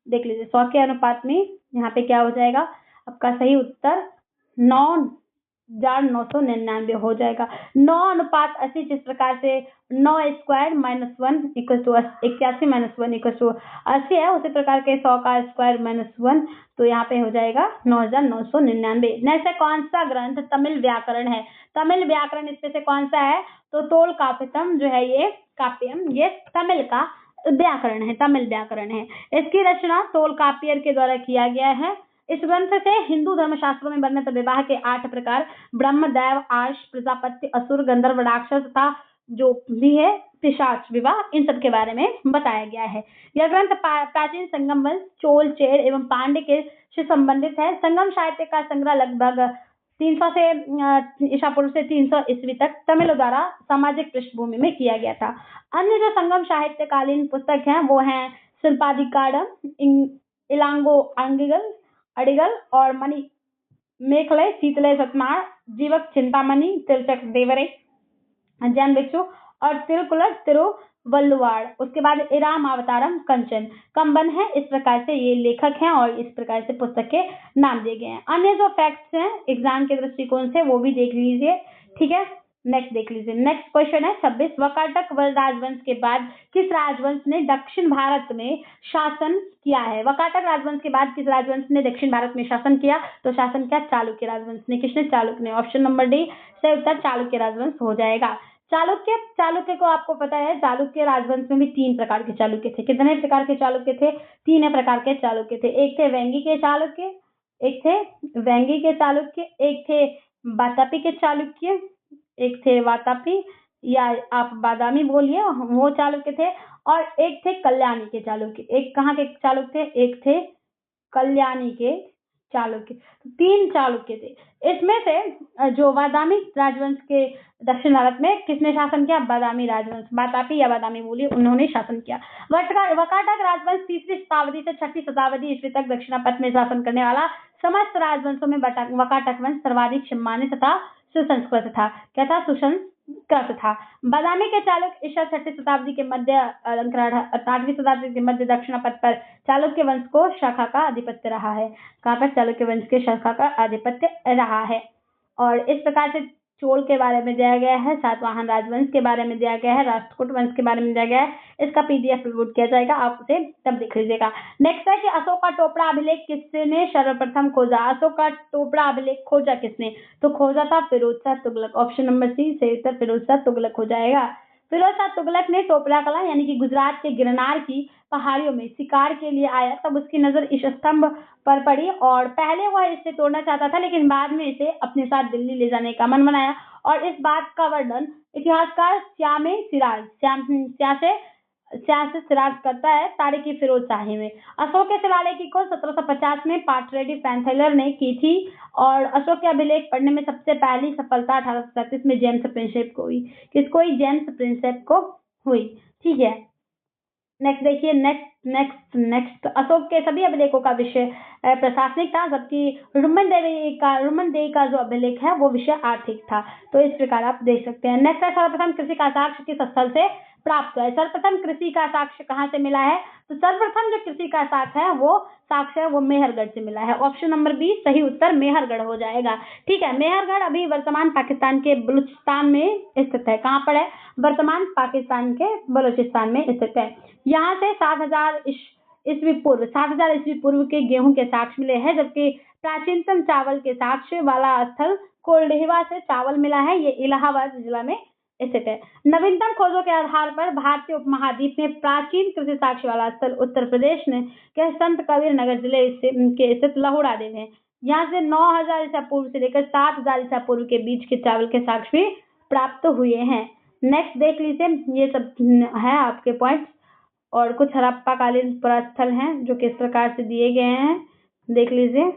देख लीजिए 100 के अनुपात में यहाँ पे क्या हो जाएगा? आपका सही उत्तर 9,999 हो जाएगा। 9:80 जिस प्रकार से 9 square minus 1 equal to 81 minus 1 equal to 80 है, उसी प्रकार के 100 का स्क्वायर माइनस 1, तो यहाँ पे हो जाएगा 9,999। नेक्स्ट है कौन सा ग्रंथ तमिल व्याकरण है? तमिल व्याकरण इसमें से कौन सा है? तो तोल काव्यम जो है ये काव्यम, ये तमिल का व्याकरण है, तमिल व्याकरण है। इसकी रचना तोलकाप्पियर के द्वारा किया गया है। इस ग्रंथ से हिंदू धर्मशास्त्रों में वर्णित विवाह के 8 प्रकार ब्रह्म, दैव, आर्ष, प्रजापति, असुर, गंधर्व, राक्षस तथा जो भी है पिशाच विवाह, इन सब के बारे में बताया गया है। यह ग्रंथ प्राचीन संगम वंश, चोल, चेर एवं पांड्य के से संबंधित है। संगम साहित्य का संग्रह लगभग 300 से ईसा पूर्व से 300 ईस्वी तक तमिलों द्वारा सामाजिक पृष्ठभूमि में किया गया था। अन्य जो संगम साहित्यकालीन पुस्तक हैं वो हैं शिल्पाधिकारम, इलांगो अडिगल और मणि मेखले, शीतले सतनार, जीवक चिंतामणि, तिलचक देवरे, जैन भिक्षु और तिरुकुलर तिरुवल्लुवाड़। उसके बाद इराम अवतारम कंचन कंबन है। इस प्रकार से ये लेखक हैं और इस प्रकार से पुस्तक के नाम दिए गए हैं। अन्य जो फैक्ट्स हैं एग्जाम के दृष्टिकोण से वो भी देख लीजिए, ठीक है। नेक्स्ट देख लीजिए, नेक्स्ट क्वेश्चन है 26। वकाटक राजवंश के बाद किस राजवंश ने दक्षिण भारत में शासन किया है? वकाटक राजवंश के बाद किस राजवंश ने दक्षिण भारत में शासन किया? तो शासन क्या? चालुक्य राजवंश ने। किसने? चालुक्य ने। ऑप्शन नंबर डी सही उत्तर चालुक्य राजवंश हो जाएगा। चालुक्य को आपको पता है, चालुक्य राजवंश में भी 3 प्रकार के चालुक्य थे। कितने प्रकार के चालुक्य थे? 3 प्रकार के चालुक्य थे। एक थे वेंगी के चालुक्य, एक थे वातापी के चालुक्य, एक थे वातापी या आप बादामी बोलिए, वो चालुक्य थे, और एक थे कल्याणी के चालुक्य। एक कहाँ के चालुक्य थे? एक थे कल्याणी के चालुक्य। 3 चालुक्य थे। इसमें से जो बादामी राजवंश के दक्षिण भारत में किसने शासन किया? बादामी राजवंश, वातापी या बादामी बोलिए, उन्होंने शासन किया। वकाटक राजवंश 3वीं शताब्दी से 6वीं शताब्दी ईस्वी तक दक्षिणापथ में शासन करने वाला समस्त राजवंशों में वकाटक वंश सर्वाधिक सम्मानित तथा सुसंस्कृत था। क्या था? सुसंस्कृत था। बादामी के चालुक्य ईसा 6वीं शताब्दी के मध्य 8वीं शताब्दी के मध्य दक्षिणापथ पर चालुक्य वंश को शाखा का आधिपत्य रहा है। कहाँ पर? चालुक्य वंश के शाखा का आधिपत्य रहा है। और इस प्रकार से चोल के बारे में दिया गया है, सातवाहन राजवंश के बारे में दिया गया है, राष्ट्रकूट वंश के बारे में दिया गया है। इसका पीडीएफ अपलोड किया जाएगा, आप उसे तब देख लीजिएगा। नेक्स्ट है कि अशोक का टोपड़ा अभिलेख किसने सर्वप्रथम खोजा? अशोक का टोपड़ा अभिलेख खोजा किसने? तो खोजा था Firoz Shah Tughlaq. Option number C सही उत्तर फिरोज शाह तुगलक हो जाएगा। फिरोज शाह तुगलक ने टोपरा कला यानी कि गुजरात के गिरनार की पहाड़ियों में शिकार के लिए आया, तब उसकी नजर इस स्तंभ पर पड़ी और पहले वह इसे तोड़ना चाहता था, लेकिन बाद में इसे अपने साथ दिल्ली ले जाने का मन बनाया। और इस बात का वर्णन इतिहासकार स्यासे सिराज करता है तारीखी फिरोज शाही में। अशोक के शिलालेख की खोज 1750 में पार्टरेडी पैंथेलर ने की थी और अशोक के अभिलेख पढ़ने में सबसे पहली सफलता 1837 में जेम्स प्रिंसेप को हुई। किसको हुई? जेम्स प्रिंसेप को हुई। ठीक है, नेक्स्ट देखिए, नेक्स्ट अशोक के सभी अभिलेखों का विषय प्रशासनिक था, जबकि रुमन देवी का जो अभिलेख है वो विषय आर्थिक था। तो इस प्रकार आप देख सकते हैं। नेक्स्ट है सर्वप्रथम कृषि का साक्ष्य किस स्थल से प्राप्त हुआ है? सर्वप्रथम कृषि का साक्ष्य कहाँ से मिला है? तो सर्वप्रथम जो कृषि का साक्ष्य है वो मेहरगढ़ से मिला है। ऑप्शन नंबर बी सही उत्तर मेहरगढ़ हो जाएगा। ठीक है, मेहरगढ़ अभी वर्तमान पाकिस्तान के बलूचिस्तान में स्थित है। कहाँ पर है? वर्तमान पाकिस्तान के बलूचिस्तान में स्थित है। यहाँ से 7000 ईस्वी पूर्व के गेहूं के साक्ष्य मिले हैं, जबकि प्राचीनतम चावल के साक्ष्य वाला स्थल कोल्डेहवा से चावल मिला है। ये इलाहाबाद जिला में स्थित है। नवीनतम खोजों के आधार पर भारतीय उपमहाद्वीप में प्राचीन कृषि साक्ष्य वाला स्थल उत्तर प्रदेश में के संत कबीर नगर जिले के स्थित लहुड़ा देव है। यहाँ से 9000 ईसा पूर्व से लेकर 7000 ईसा पूर्व के बीच के चावल के साक्ष्य भी प्राप्त हुए हैं। नेक्स्ट देख लीजिए, ये सब है आपके पॉइंट्स। और कुछ हड़प्पा कालीन पुरास्थल हैं जो किस प्रकार से दिए गए हैं, देख लीजिए।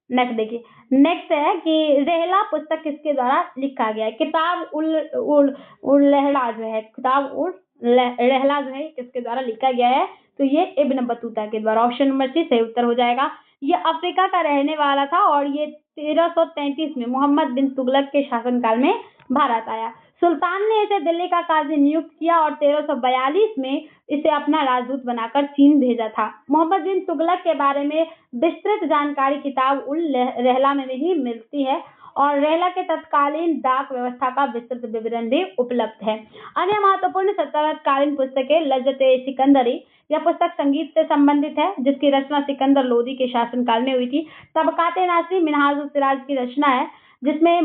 नेक्स्ट देखिए, नेक्स्ट है कि रेहला पुस्तक किसके द्वारा लिखा गया है। किताब उल लहला जो है, किताब उल रहला जो है किसके द्वारा लिखा गया है, तो ये इब्न बतूता के द्वारा। ऑप्शन नंबर सी सही उत्तर हो जाएगा। ये अफ्रीका का रहने वाला था और ये 1333 में मोहम्मद बिन तुगलक के शासनकाल में भारत आया। सुल्तान ने इसे दिल्ली का काजी नियुक्त किया और 1342 में इसे अपना राजदूत बनाकर चीन भेजा था। मोहम्मद बिन तुगलक के बारे में विस्तृत जानकारी किताब उल रहला में ही मिलती है और रहला के तत्कालीन डाक व्यवस्था का विस्तृत विवरण भी उपलब्ध है। अन्य महत्वपूर्ण सल्तनतकालीन पुस्तकें लज़्ज़त-ए-सिकंदरी, यह पुस्तक संगीत से संबंधित है जिसकी रचना सिकंदर लोदी के शासनकाल में हुई थी। तबकात-ए-नासिरी मिनहाज-उस-सिराज की रचना है जिसमें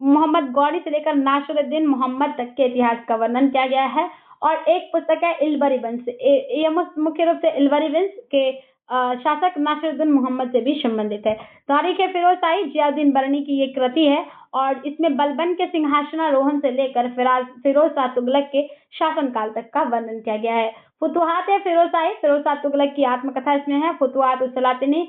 मोहम्मद गौरी से लेकर नासिरुद्दीन मोहम्मद तक के इतिहास का वर्णन किया गया है। और एक पुस्तक है इल्बरी वंश, ये मुख्य रूप से इल्बरी वंश के शासक नासिरुद्दीन मोहम्मद से भी संबंधित है। तारीख-ए फिरोजशाही जियाउद्दीन बरनी की ये कृति है और इसमें बलबन के सिंहासनारोहण से लेकर फिरोज शाह तुगलक के शासनकाल तक का वर्णन किया गया है। फुतुहात-ए-फिरोजशाही फिरोज शाह तुगलक की आत्मकथा इसमें है। फुतुहात-उस-सलातिनी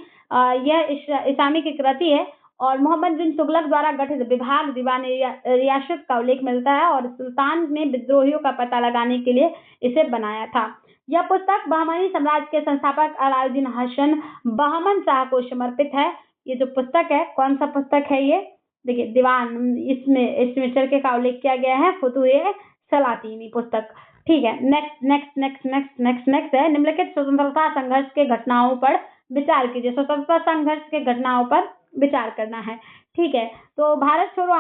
यह इस्लामी की कृति है और मोहम्मद बिन तुगलक द्वारा गठित विभाग दीवान रियासत का उल्लेख मिलता है और सुल्तान ने विद्रोहियों का पता लगाने के लिए इसे बनाया था। यह पुस्तक बहमनी साम्राज्य के संस्थापक अलाउद्दीन हसन बहमन शाह को समर्पित है। ये जो पुस्तक है, कौन सा पुस्तक है ये, देखिए दीवान, इसमें चरखे का उल्लेख किया गया है, फुतुह-ए-सलातिनी पुस्तक। ठीक है, नेक्स्ट है निम्नलिखित स्वतंत्रता संघर्ष के घटनाओं पर विचार कीजिए। स्वतंत्रता संघर्ष के घटनाओं पर विचार करना है। ठीक है, तो भारत छोड़ो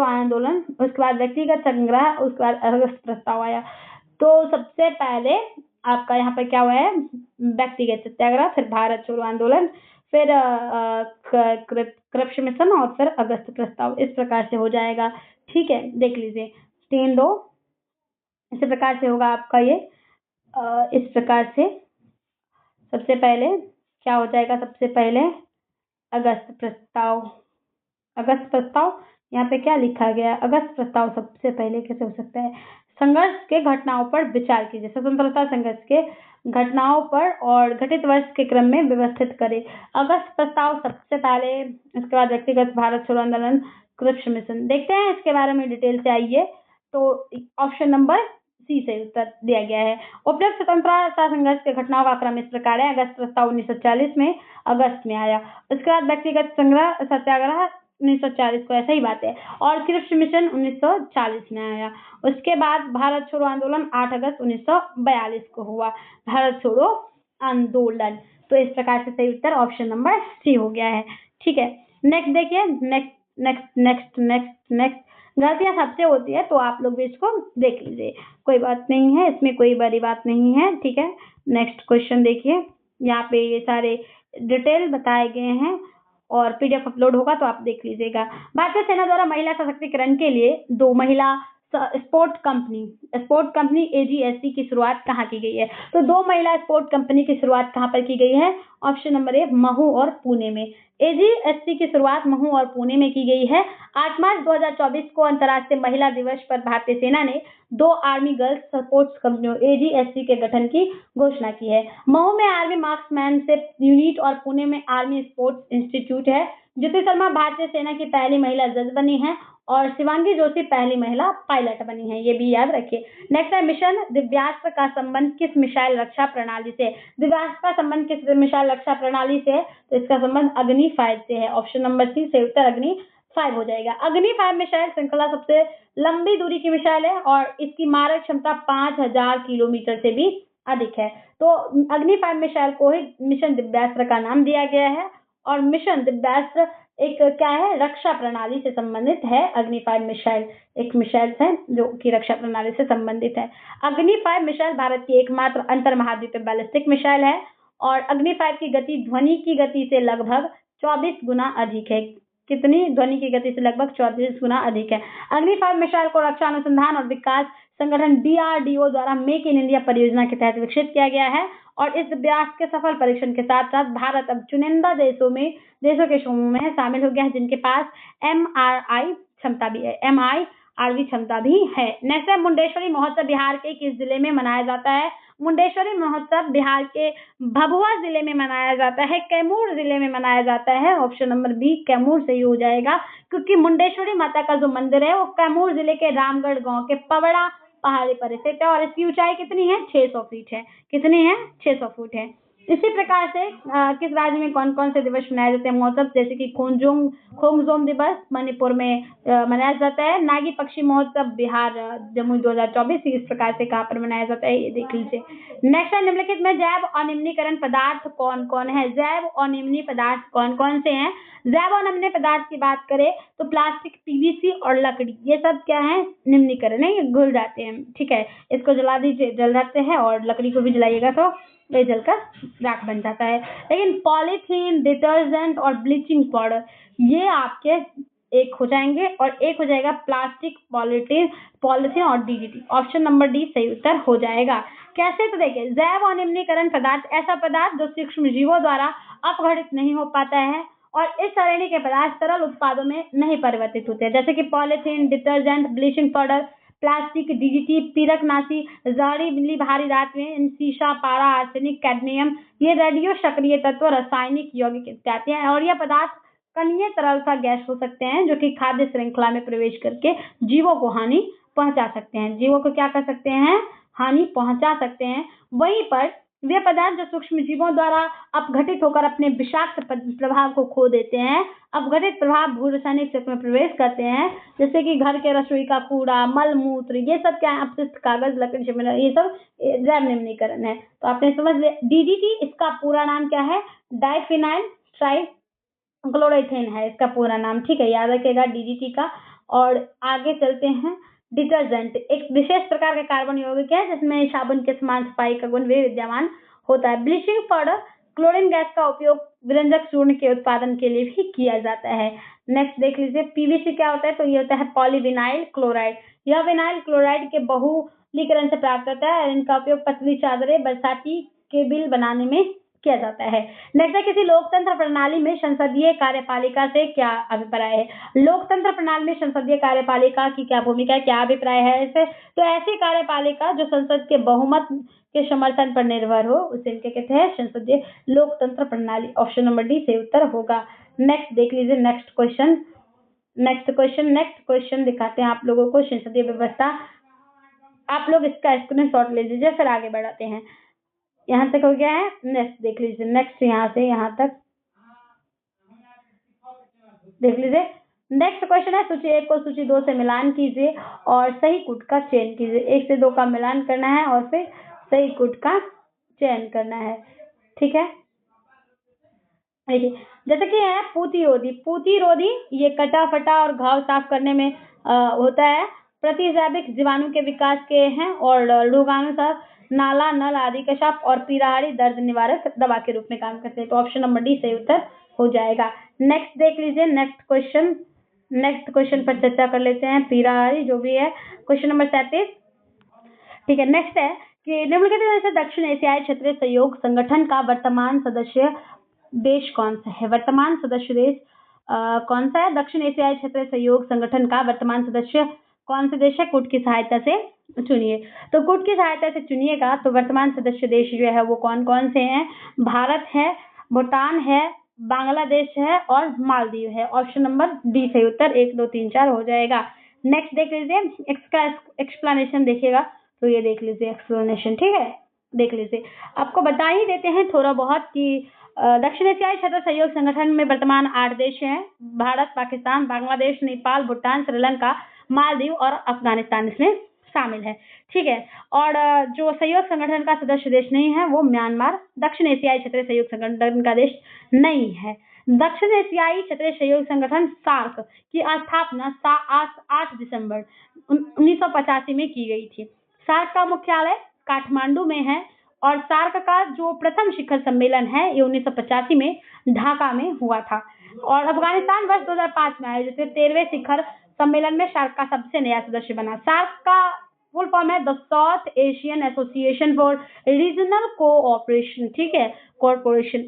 आंदोलन, उसके बाद व्यक्तिगत संग्रह, उसके बाद अगस्त प्रस्ताव आया। तो सबसे पहले आपका यहाँ पर क्या हुआ है, व्यक्तिगत सत्याग्रह, फिर भारत छोड़ो आंदोलन, फिर कृप्स मिशन और फिर अगस्त प्रस्ताव, इस प्रकार से हो जाएगा। ठीक है, देख लीजिए 3-2 इस प्रकार से होगा आपका ये। इस प्रकार से सबसे पहले क्या हो जाएगा, सबसे पहले अगस्त प्रस्ताव यहाँ पे क्या लिखा गया है, अगस्त प्रस्ताव सबसे पहले कैसे हो सकता है। संघर्ष के घटनाओं पर विचार कीजिए, स्वतंत्रता संघर्ष के घटनाओं पर और घटित वर्ष के क्रम में व्यवस्थित करें। अगस्त प्रस्ताव सबसे पहले, इसके बाद व्यक्तिगत भारत छोड़ो आंदोलन, कृप्स मिशन। देखते हैं इसके बारे में डिटेल से, आइए। तो ऑप्शन नंबर सी से उत्तर दिया गया है। उपयुक्त स्वतंत्रता संघर्ष के घटनाओं का क्रम इस प्रकार है। अगस्त प्रस्ताव 1940 में अगस्त में आया। उसके बाद व्यक्तिगत संग्रह सत्याग्रह 1940 को, ऐसा ही बात है। और कृप्स मिशन 1940 में आया। उसके बाद भारत छोड़ो आंदोलन 8 अगस्त 1942 को हुआ, भारत छोड़ो आंदोलन। तो इस प्रकार से सही उत्तर ऑप्शन नंबर सी हो गया है। ठीक है, नेक्स्ट देखिए, नेक्स्ट गलतियां सबसे होती है तो आप लोग भी इसको देख लीजिए, कोई बात नहीं है, इसमें कोई बड़ी बात नहीं है। ठीक है, नेक्स्ट क्वेश्चन देखिए, यहाँ पे ये सारे डिटेल बताए गए हैं और पीडीएफ अपलोड होगा तो आप देख लीजिएगा। भारतीय सेना द्वारा महिला सशक्तिकरण के लिए 2 महिला स्पोर्ट कंपनी AGSC की शुरुआत कहाँ की गई है। तो 2 महिला स्पोर्ट कंपनी की शुरुआत कहाँ पर की गई है। ऑप्शन नंबर ए महू और पुणे में। AGSC की शुरुआत महू और पुणे में की गई है। 8 मार्च 2024 को अंतर्राष्ट्रीय महिला दिवस पर भारतीय सेना ने 2 आर्मी गर्ल्स स्पोर्ट्स कंपनियों AGSC के गठन की घोषणा की है। महू में आर्मी मार्क्समैनशिप यूनिट और पुणे में आर्मी स्पोर्ट्स इंस्टीट्यूट है। ज्योति शर्मा भारतीय सेना की पहली महिला जज बनी है और शिवांगी जोशी पहली महिला पायलट बनी है, ये भी याद रखिए। नेक्स्ट है मिशन दिव्यास्त्र का संबंध किस मिसाइल रक्षा प्रणाली से। दिव्यास्त्र का संबंध किस मिसाइल रक्षा प्रणाली से, तो इसका संबंध अग्नि 5 से है। ऑप्शन नंबर सी से उत्तर अग्नि 5 हो जाएगा। अग्नि 5 मिसाइल श्रृंखला सबसे लंबी दूरी की मिसाइल है और इसकी मारक क्षमता 5000 किलोमीटर से भी अधिक है। तो अग्नि 5 मिसाइल को ही मिशन दिव्यास्त्र का नाम दिया गया है और मिशन दिव्यास्त्र एक क्या है, रक्षा प्रणाली से संबंधित है। अग्नि 5 मिसाइल एक मिसाइल है जो कि रक्षा प्रणाली से संबंधित है। अग्नि 5 मिसाइल भारत की एकमात्र अंतर महाद्वीपीय बैलिस्टिक मिसाइल है और अग्नि 5 की गति ध्वनि की गति से लगभग 24 गुना अधिक है। कितनी? ध्वनि की गति से लगभग 34 गुना अधिक है। अग्नि 5 मिसाइल को रक्षा अनुसंधान और विकास संगठन DRDO द्वारा मेक इन इंडिया परियोजना के तहत विकसित किया गया है और इस व्यास के सफल परीक्षण के साथ साथ भारत अब चुनिंदा देशों के समूह में शामिल हो गया है जिनके पास MRI क्षमता भी है, MIRV क्षमता भी है। नेक्स्ट है मुंडेश्वरी महोत्सव बिहार के किस जिले में मनाया जाता है? मुंडेश्वरी महोत्सव बिहार के भभुआ जिले में मनाया जाता है, कैमूर जिले में मनाया जाता है। ऑप्शन नंबर बी कैमूर सही हो जाएगा, क्योंकि मुंडेश्वरी माता का जो मंदिर है वो कैमूर जिले के रामगढ़ गांव के पवड़ा पहाड़ी पर स्थित है और इसकी ऊंचाई कितनी है? 600 फीट है। कितनी है? 600 फुट है। इसी प्रकार से किस राज्य में कौन कौन से दिवस मनाए जाते हैं महोत्सव? जैसे कि खोंगजोम दिवस मणिपुर में मनाया जाता है। नागी पक्षी महोत्सव बिहार जमुई 2024 इस प्रकार से कहाँ पर मनाया जाता है ये देख लीजिए। नेक्स्ट है निम्नलिखित में जैव अनिम्नीकरण पदार्थ कौन कौन है? जैव अनिम्नी पदार्थ कौन कौन से हैं? जैव अनिम्नी पदार्थ की बात करें तो प्लास्टिक, PVC और लकड़ी, ये सब क्या है? निम्नीकरण है, ये घुल जाते हैं। ठीक है, इसको जला दीजिए, जल जाते हैं, और लकड़ी को भी जलाइएगा तो ये जलकर राख बन जाता है। लेकिन पॉलीथीन, डिटर्जेंट और ब्लीचिंग पाउडर ये आपके एक हो जाएंगे और एक हो जाएगा प्लास्टिक, पॉलीथीन और DDT। ऑप्शन नंबर डी सही उत्तर हो जाएगा। कैसे? तो देखिए, जैव अनिम्नीकरण पदार्थ ऐसा पदार्थ जो सूक्ष्म जीवों द्वारा अपघटित नहीं हो पाता है और इस श्रेणी के पदार्थ तरल उत्पादों में नहीं परिवर्तित होते हैं, जैसे कि polythene, detergent, bleaching powder, plastic, DDT, पीरकनाशी, जहरीली भारी धात में सीसा, पारा, आर्सेनिक, कैडमियम, ये रेडियो सक्रिय तत्व, रासायनिक यौगिक इत्यादि हैं और यह पदार्थ कणीय तरलता गैस हो सकते हैं जो कि खाद्य श्रृंखला में प्रवेश करके जीवों को हानि पहुंचा सकते हैं। जीवों को क्या कर सकते हैं? हानि पहुंचा सकते हैं। वहीं पर वे पदार्थ जो सूक्ष्म जीवों द्वारा अपघटित होकर अपने विषाक्त प्रभाव को खो देते हैं, अपघटित प्रभाव भू रासायनिक चक्र में प्रवेश करते हैं, जैसे कि घर के रसोई का कूड़ा, मल मूत्र, ये सब क्या है? अपशिष्ट कागज, लकड़ी, ये सब जैव निम्नीकरण है। तो आपने समझ लिया। DDT इसका पूरा नाम क्या है? डाइफिनाइल ट्राइक्लोरोथेन है इसका पूरा नाम। ठीक है, याद रखिएगा DDT का। और आगे चलते हैं। डिटर्जेंट एक विशेष प्रकार का कार्बन यौगिक है जिसमें साबुन के समान सफाई का गुण भी विद्यमान होता है। ब्लीचिंग पाउडर क्लोरीन गैस का उपयोग व्यंजक चूर्ण के उत्पादन के लिए भी किया जाता है। नेक्स्ट देख लीजिए, PVC क्या होता है? तो ये होता है पॉलीविनाइल क्लोराइड। यह विनाइल क्लोराइड के बहुलीकरण से प्राप्त होता है। इनका उपयोग पतली चादरें, बरसाती केबिल बनाने में किया जाता है। नेक्स्ट है, किसी लोकतंत्र प्रणाली में संसदीय कार्यपालिका से क्या अभिप्राय है? लोकतंत्र प्रणाली में संसदीय कार्यपालिका की क्या भूमिका है, क्या अभिप्राय है इसे? तो ऐसी कार्यपालिका जो संसद के बहुमत के समर्थन पर निर्भर हो उसे इनके कहते हैं संसदीय लोकतंत्र प्रणाली। ऑप्शन नंबर डी से उत्तर होगा। नेक्स्ट देख लीजिए, नेक्स्ट क्वेश्चन दिखाते हैं आप लोगों को। संसदीय व्यवस्था, आप लोग इसका स्क्रीनशॉट ले लीजिए, फिर आगे बढ़ाते हैं। यहाँ तक हो गया है। नेक्स्ट देख लीजिए, नेक्स्ट यहाँ से यहाँ तक देख लीजिए। नेक्स्ट क्वेश्चन है, सूची 1 को सूची 2 से मिलान कीजिए और सही कूट का चयन कीजिए। 1 से 2 का मिलान करना है और फिर सही कूट का चयन करना है। ठीक है, देखिए जैसे कि है पूती रोधी, ये कटा फटा और घाव साफ करने में होता है। प्रतिजैविक जीवाणु के विकास के हैं और रोगाणुसार, नाला, नल आदि का साफ और पीराहारी दर्द निवारक दवा के रूप में काम करते हैं। तो ऑप्शन नंबर डी सही उत्तर हो जाएगा। नेक्स्ट देख लीजिए, नेक्स्ट क्वेश्चन पर चर्चा कर लेते हैं। पीराहारी जो भी है, क्वेश्चन नंबर 37। ठीक है, नेक्स्ट है कि निम्नलिखित में से दक्षिण एशियाई क्षेत्रीय सहयोग संगठन का वर्तमान सदस्य देश कौन सा है? वर्तमान सदस्य देश कौन सा है? दक्षिण एशियाई क्षेत्रीय सहयोग संगठन का वर्तमान सदस्य कौन सा देश है? कूट की सहायता से चुनिए। तो कूट की सहायता से चुनिएगा तो वर्तमान सदस्य देश जो है वो कौन कौन से हैं? भारत है, भूटान है, बांग्लादेश है और मालदीव है। ऑप्शन नंबर डी सही उत्तर 1 2 3 4 हो जाएगा। नेक्स्ट देख लीजिए, इसका एक्सप्लेनेशन देखिएगा। तो ये देख लीजिए एक्सप्लेनेशन। ठीक है, देख लीजिए, आपको बता ही देते हैं थोड़ा बहुत कि दक्षिण एशियाई क्षेत्र सहयोग संगठन में वर्तमान 8 देश हैं। भारत, पाकिस्तान, बांग्लादेश, नेपाल, भूटान, श्रीलंका, मालदीव और अफगानिस्तान इसमें शामिल है। ठीक है, और जो सहयोग संगठन का सदस्य देश नहीं है वो म्यांमार दक्षिण एशियाई क्षेत्रीय सहयोग संगठन का देश नहीं है। दक्षिण एशियाई क्षेत्रीय सहयोग संगठन सार्क की स्थापना 8 दिसंबर 1985 में की गई थी। सार्क का मुख्यालय काठमांडू में है और सार्क का जो प्रथम शिखर सम्मेलन है ये 1985 में ढाका में हुआ था। और अफगानिस्तान वर्ष 2005 में आयोजित 13वें शिखर सम्मेलन में सार्क का सबसे नया सदस्य बना। सार्क का फुल फॉर्म है the south Asian association for regional cooperation. ठीक है, कॉर्पोरेशन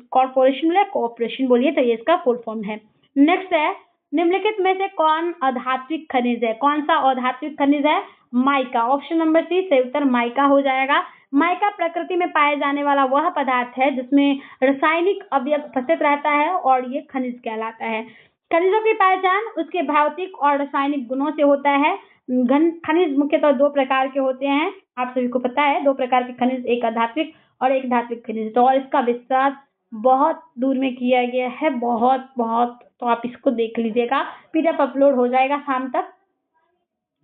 बोले, कोऑपरेशन बोलिए, तो ये इसका फुल फॉर्म है। नेक्स्ट है, निम्नलिखित में से कौन अधात्विक खनिज है? कौन सा अधात्विक खनिज है? माइका। ऑप्शन नंबर सी सही उत्तर माइका हो जाएगा। माइका प्रकृति में पाए जाने वाला वह पदार्थ है जिसमें रासायनिक अवयव उपस्थित रहता है और ये खनिज कहलाता है। खनिजों की पहचान उसके भौतिक और रासायनिक गुणों से होता है। खनिज मुख्यतः दो प्रकार के होते हैं, आप सभी को पता है, दो प्रकार के खनिज, एक अधात्विक और एक धात्विक खनिज। तो और इसका विस्तार बहुत दूर में किया गया है, बहुत बहुत, तो आप इसको देख लीजिएगा, पीडीएफ अपलोड हो जाएगा शाम तक,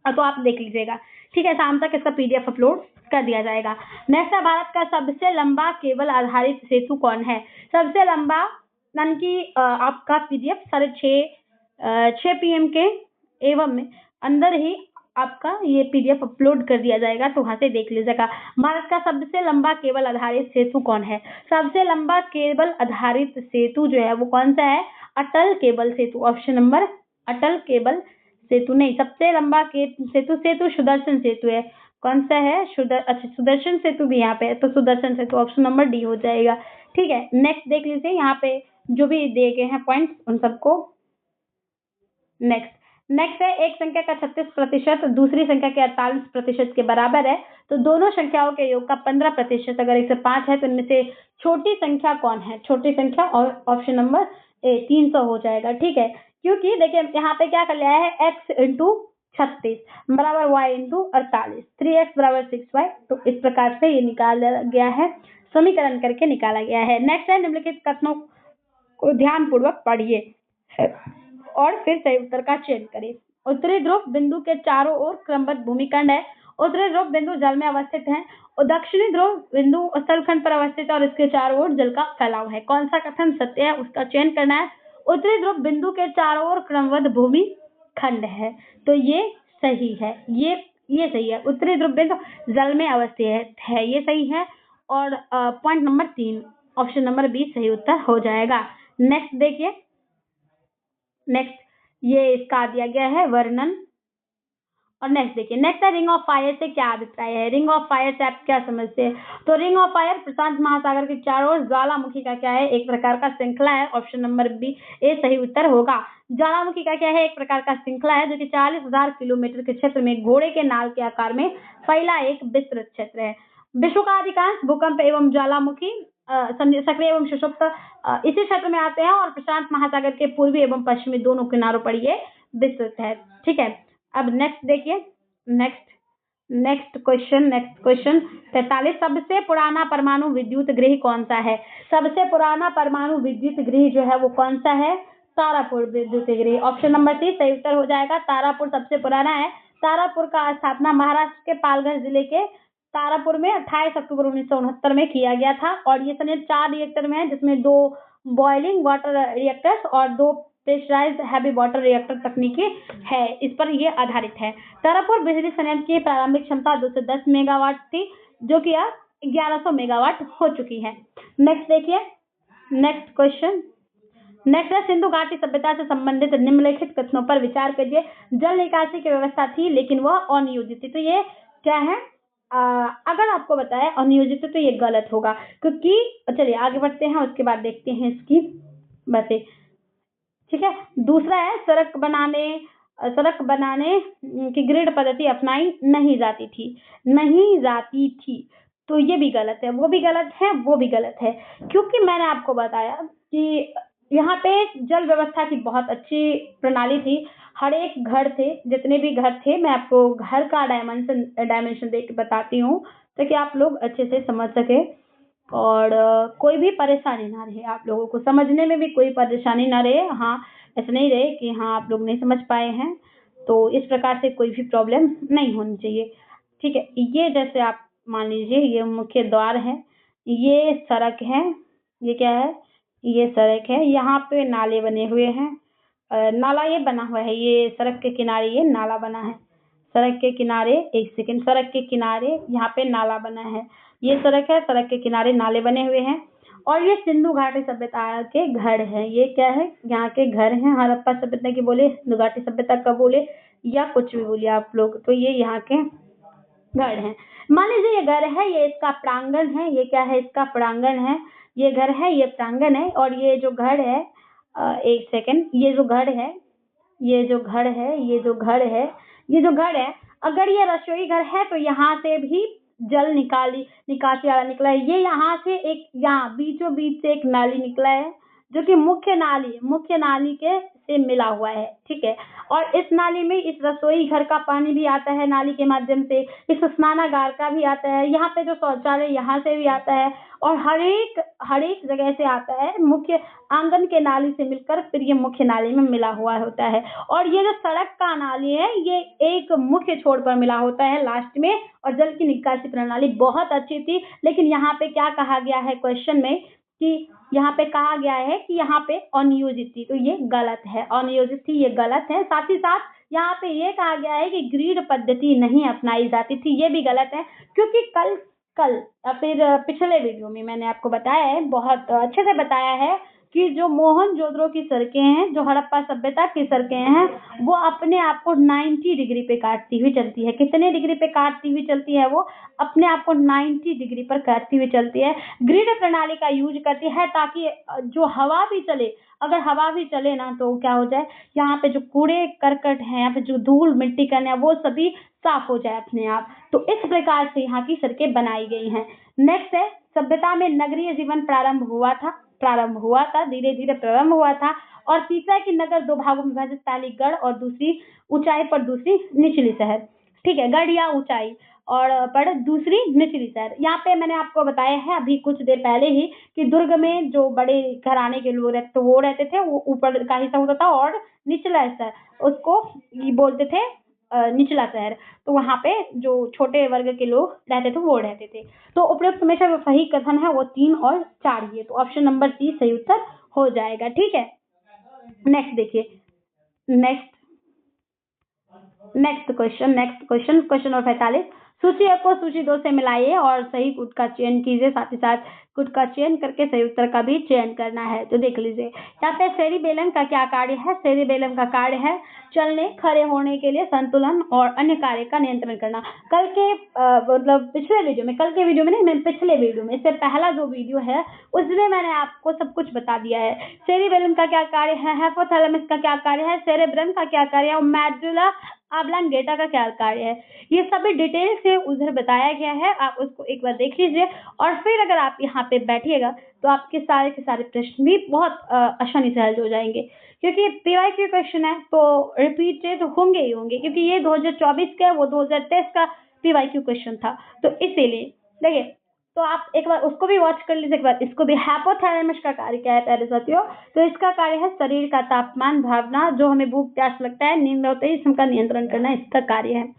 तो आप देख लीजिएगा। ठीक है, शाम तक इसका पीडीएफ अपलोड कर दिया जाएगा। नेक्स्ट है, भारत का सबसे लंबा केबल आधारित सेतु कौन है? सबसे लंबा, यानी कि आपका पीडीएफ 6:30 PM के एवं में अंदर ही आपका ये पीडीएफ अपलोड कर दिया जाएगा, तो वहां से देख लीजिएगा। भारत का सबसे लंबा केबल आधारित सेतु कौन है? सबसे लंबा केबल आधारित सेतु जो है वो कौन सा है? अटल केबल सेतु। ऑप्शन नंबर, अटल केबल सेतु नहीं, सबसे लंबा सेतु सुदर्शन सेतु है। कौन सा है? अच्छा, सुदर्शन सेतु भी यहाँ पे है, तो सुदर्शन सेतु ऑप्शन नंबर डी हो जाएगा। ठीक है, नेक्स्ट देख लीजिए, यहाँ पे जो भी दिए गए हैं पॉइंट्स उन सबको। नेक्स्ट है, एक संख्या का 36% दूसरी संख्या के 48% के बराबर है, तो दोनों संख्याओं के योग का 15% अगर 105 है, तो इनमें से छोटी संख्या कौन है? छोटी संख्या, और ऑप्शन नंबर ए 300 हो जाएगा। ठीक है, क्योंकि देखिए यहाँ पे क्या कर लिया है, x इंटू 36 बराबर y इंटू 48, 3x बराबर 6y, तो इस प्रकार से ये निकाला गया है, समीकरण करके निकाला गया है। नेक्स्ट है, निम्नलिखित कथनों को ध्यान पूर्वक पढ़िए और फिर सही उत्तर का चयन करें। उत्तरी ध्रुव बिंदु के चारों ओर क्रमबद्ध भूमिखंड है। उत्तरी ध्रुव बिंदु जल में अवस्थित है और दक्षिणी ध्रुव बिंदु स्थलखंड पर अवस्थित है और इसके चारों ओर जल का फैलाव है। कौन सा कथन सत्य है, उसका चयन करना है। उत्तरी ध्रुव बिंदु के चारों ओर क्रमबद्ध भूमिखंड है, तो ये सही है, ये सही है। उत्तरी ध्रुव बिंदु जल में अवस्थित है, ये सही है। और point number 3 option number B सही उत्तर हो जाएगा। नेक्स्ट देखिए, नेक्स्ट ये इसका दिया गया है वर्णन। और नेक्स्ट देखिए, नेक्स्ट है, रिंग ऑफ फायर से क्या अभिप्राय है? रिंग ऑफ फायर से आप क्या समझते हैं? तो रिंग ऑफ फायर प्रशांत महासागर के चारों ओर ज्वालामुखी का क्या है? एक प्रकार का श्रृंखला है। ऑप्शन नंबर बी ए सही उत्तर होगा। ज्वालामुखी का क्या है? एक प्रकार का श्रृंखला है जो कि 40,000 किलोमीटर के क्षेत्र में घोड़े के नाल के आकार में फैला एक विस्तृत क्षेत्र है। विश्व का अधिकांश भूकंप एवं ज्वालामुखी सक्रिय एवं सुषुप्त इसी क्षेत्र में आते हैं और प्रशांत महासागर के पूर्वी एवं पश्चिमी दोनों किनारों पर ये विस्तृत है। ठीक है, अब नेक्स्ट देखिए, नेक्स्ट क्वेश्चन 43, सबसे पुराना परमाणु विद्युत गृह कौन सा है? सबसे पुराना परमाणु विद्युत गृह जो है वो कौन सा है? तारापुर विद्युत गृह। ऑप्शन नंबर सी सही उत्तर हो जाएगा। तारापुर सबसे पुराना है। तारापुर का स्थापना महाराष्ट्र के पालघर जिले के तारापुर में 28 अक्टूबर 1969 में किया गया था और ये संयंत्र 4 रिएक्टर में है, जिसमें 2 बॉइलिंग वाटर रिएक्टर्स और 2 प्रेशराइज्ड हैवी वाटर रिएक्टर तकनीकी है, इस पर ये आधारित है। तारापुर बिजली संयंत्र की प्रारंभिक क्षमता 210 मेगावाट थी, जो कि अब 1100 मेगावाट हो चुकी है। नेक्स्ट देखिए, नेक्स्ट क्वेश्चन, नेक्स्ट है, सिंधु घाटी सभ्यता से संबंधित निम्नलिखित कथनों पर विचार करिए। जल निकासी की व्यवस्था थी लेकिन वह अनियोजित थी, तो ये क्या है? अगर आपको बताया अनियोजित तो ये गलत होगा, क्योंकि चलिए आगे बढ़ते हैं, उसके बाद देखते हैं इसकी बातें। ठीक है, दूसरा है, सड़क बनाने की ग्रिड पद्धति अपनाई नहीं जाती थी, तो ये भी गलत है, वो भी गलत है, वो भी गलत है, क्योंकि मैंने आपको बताया कि यहाँ पे जल व्यवस्था की बहुत अच्छी प्रणाली थी। हर एक घर थे, जितने भी घर थे, मैं आपको घर का डायमेंशन देख के बताती हूँ ताकि आप लोग अच्छे से समझ सके और कोई भी परेशानी ना रहे, आप लोगों को समझने में भी कोई परेशानी ना रहे। हाँ, ऐसा नहीं रहे कि हाँ आप लोग नहीं समझ पाए हैं, तो इस प्रकार से कोई भी प्रॉब्लम नहीं होनी चाहिए। ठीक है, ये जैसे आप मान लीजिए ये मुख्य द्वार है, ये सड़क है, ये क्या है? ये सड़क है, यहाँ पे नाले बने हुए हैं, नाला ये बना हुआ है, ये सड़क के किनारे ये नाला बना है, सड़क के किनारे, एक सेकंड, सड़क के किनारे यहाँ पे नाला बना है, ये सड़क है, सड़क के किनारे नाले बने हुए हैं और ये सिंधु घाटी सभ्यता के घर है। ये क्या है, यहाँ के घर हैं। हड़प्पा सभ्यता के बोले, सिंधु घाटी सभ्यता का बोले, या कुछ भी बोलिए आप लोग, तो ये यहाँ के घर है। मान लीजिए ये घर है, ये इसका प्रांगण है। ये क्या है, इसका प्रांगण है। ये घर है, ये प्रांगण है। और ये जो घर है, एक सेकेंड, ये जो घर है, ये जो घर है, ये जो घर है, ये जो घर है, अगर ये रसोई घर है तो यहाँ से भी जल निकासी वाला निकला है। ये यहाँ से एक, यहाँ बीचों बीच से एक नाली निकला है, जो कि मुख्य नाली के से मिला हुआ है। ठीक है, और इस नाली में इस रसोई घर का पानी भी आता है नाली के माध्यम से, इस स्नानागार का भी आता है, यहाँ पे जो शौचालय यहाँ से भी आता है, और हर एक जगह से आता है। मुख्य आंगन के नाली से मिलकर फिर ये मुख्य नाली में मिला हुआ होता है। और ये जो सड़क का नाली है, ये एक मुख्य छोर पर मिला होता है लास्ट में। और जल की निकासी प्रणाली बहुत अच्छी थी, लेकिन यहाँ पे क्या कहा गया है क्वेश्चन में, कि यहाँ पे कहा गया है कि यहाँ पे अनियोजित थी, तो ये गलत है। अनियोजित थी, ये गलत है। साथ ही साथ यहाँ पे ये कहा गया है कि ग्रिड पद्धति नहीं अपनाई जाती थी, ये भी गलत है। क्योंकि कल या फिर पिछले वीडियो में मैंने आपको बताया है, बहुत अच्छे से बताया है, कि जो मोहनजोदड़ो की सड़कें हैं, जो हड़प्पा सभ्यता की सड़कें हैं, वो अपने आप को 90 डिग्री पे काटती हुई चलती है। कितने डिग्री पे काटती हुई चलती है? वो अपने आप को 90 डिग्री पर काटती हुई चलती है। ग्रिड प्रणाली का यूज करती है, ताकि जो हवा भी चले, अगर हवा भी चले ना, तो क्या हो जाए, यहाँ पे जो कूड़े करकट है, यहाँ पे जो धूल मिट्टी कण है, वो सभी साफ हो जाए अपने आप। तो इस प्रकार से यहाँ की सड़कें बनाई गई हैं। नेक्स्ट है, सभ्यता में नगरीय जीवन प्रारंभ हुआ था, धीरे धीरे प्रारंभ हुआ था। और तीसरा है कि नगर दो भागों में विभाजित, पहली गढ़ और दूसरी ऊंचाई पर, दूसरी निचली शहर। ठीक है, गढ़ या ऊंचाई और पर दूसरी निचली शहर। यहाँ पे मैंने आपको बताया है अभी कुछ देर पहले ही, कि दुर्ग में जो बड़े घराने के लोग रहते, तो वो रहते थे, वो ऊपर का हिस्सा होता था, और निचला हिस्सा उसको ये बोलते थे निचला शहर। तो वहां पे जो छोटे वर्ग के लोग रहते थे वो रहते थे। तो उपरोक्त में से जो सही कथन है वो 3 और 4 ही है, तो ऑप्शन नंबर सी सही उत्तर हो जाएगा। ठीक है, नेक्स्ट देखिए, नेक्स्ट क्वेश्चन नंबर 45। सूची 1 को सूची 2 से मिलाइए और सही कूट का चयन कीजिए। साथ ही साथ कूट का चयन करके सही उत्तर का भी चयन करना है। तो देख लीजिए, यहाँ पे सेरिबेलम का क्या कार्य है? सेरिबेलम का कार्य है चलने खड़े होने के लिए, संतुलन और अन्य कार्य का नियंत्रण करना। कल के पिछले वीडियो में, पिछले वीडियो में, इससे पहला जो वीडियो है उसमें मैंने आपको सब कुछ बता दिया है। सेरिबेलम का क्या कार्य है, हाइपोथैलेमस का क्या कार्य है, सेरेब्रम का क्या कार्य है, और मेडुला ऑब्लांगेटा का क्या कार्य है, ये सभी डिटेल से उधर बताया गया है। आप उसको एक बार देख लीजिए, और फिर अगर आप यहाँ पे बैठिएगा तो आपके सारे के सारे प्रश्न भी बहुत आसानी से हल हो जाएंगे। क्योंकि पीवाईक्यू क्वेश्चन है तो रिपीटेड होंगे ही होंगे, क्योंकि ये 2024 का, वो 2023 का पीवाईक्यू क्वेश्चन था। तो इसीलिए देखिए, तो आप एक बार उसको भी वॉच कर लीजिए, एक बार इसको भी। हाइपोथैलेमस का कार्य क्या है प्यारे साथियों? तो इसका कार्य है शरीर का तापमान, भावना, जो हमें भूख प्यास लगता है, नींद होते ही इसका नियंत्रण करना, इसका कार्य है।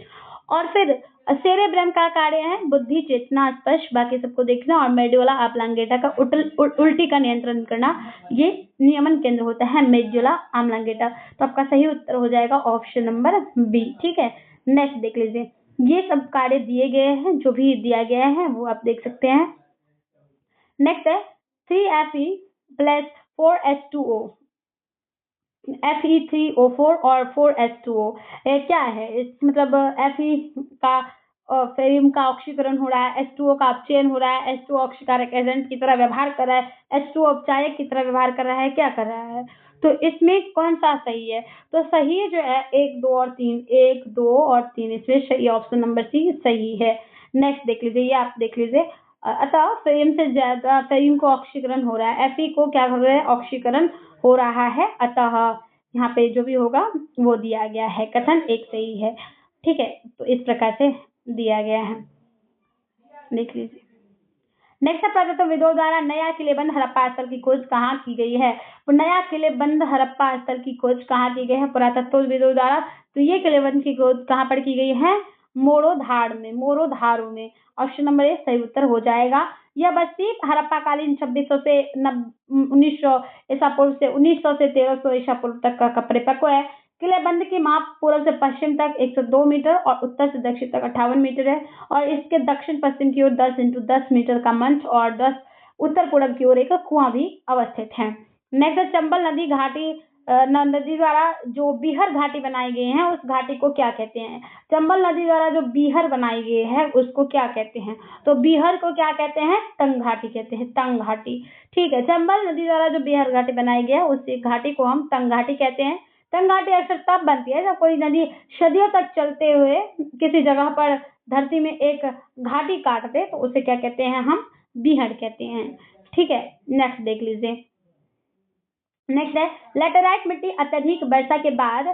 और फिर सेरेब्रम का कार्य है बुद्धि, चेतना, स्पर्श, बाकी सबको देखना, और मेडुला ऑब्लांगेटा का उल्टी का नियंत्रण करना, ये नियमन केंद्र होता है मेडुला ऑब्लांगेटा। तो आपका सही उत्तर हो जाएगा ऑप्शन नंबर बी। ठीक है, नेक्स्ट देख लीजिए, ये सब कार्य दिए गए हैं, जो भी दिया गया है वो आप देख सकते हैं। नेक्स्ट है 3Fe + 4H2O, Fe3O4 और 4H2O। क्या है इस, मतलब Fe का फेरियम का ऑक्सीकरण हो रहा है, H2O का अपचयन हो रहा है, H2O ऑक्सीकारक एजेंट की तरह व्यवहार कर रहा है, H2O अपचायक की तरह व्यवहार कर रहा है, क्या कर रहा है? तो इसमें कौन सा सही है? तो सही जो है 1, 2 और 3, 1, 2 और 3, इसमें सही ऑप्शन नंबर सी सही है। नेक्स्ट देख लीजिए, ये आप देख लीजिए, अतः फेरियम से ज्यादा, फेरियम को ऑक्सीकरण हो रहा है, Fe को क्या हो रहा है? ऑक्सीकरण हो रहा है। अतः यहाँ पे जो भी होगा वो दिया गया है, कथन एक सही है। ठीक है, तो इस प्रकार से दिया गया है, देख लीजिए। नेक्स्ट है, पुरातत्वविदों द्वारा नया किलेबंद हड़प्पा स्थल की खोज कहाँ की गई है? तो नया किलेबंद हड़प्पा स्थल की खोज कहाँ की गई है पुरातत्वविदों द्वारा? तो ये किलेबंद की खोज कहाँ पर की गई है? मोरोधारो में। ऑप्शन नंबर ए सही उत्तर हो जाएगा। यह बस्ती हड़प्पा कालीन 2600 से 1900 ईसा पूर्व से 1900 से 1300 ईसा पूर्व तक का परिपक्व है। किलेबंद की माप पूर्व से पश्चिम तक 102 मीटर और उत्तर से दक्षिण तक 58 मीटर है, और इसके दक्षिण पश्चिम की ओर 10 × 10 मीटर का मंच और 10 उत्तर पूर्व की ओर एक कुआं भी अवस्थित है। नेक्स्ट है चंबल नदी घाटी नदी द्वारा जो बीहर घाटी बनाई गई है उस घाटी को क्या कहते हैं? चंबल नदी द्वारा जो बीहर बनाई गई है उसको क्या कहते हैं? तो बीहर को क्या कहते हैं? तंग घाटी कहते हैं, तंग घाटी। ठीक है, चंबल नदी द्वारा जो बीहर घाटी बनाई गई है उस घाटी को हम तंग घाटी कहते हैं। तंग घाटी अक्सर तब बनती है जब कोई नदी सदियों तक चलते हुए किसी जगह पर धरती में एक घाटी काट दे तो उसे क्या कहते हैं? हम बीहड़ कहते हैं। ठीक है, नेक्स्ट देख लीजिए। नेक्स्ट है लेटेराइट मिट्टी अत्यधिक वर्षा के बाद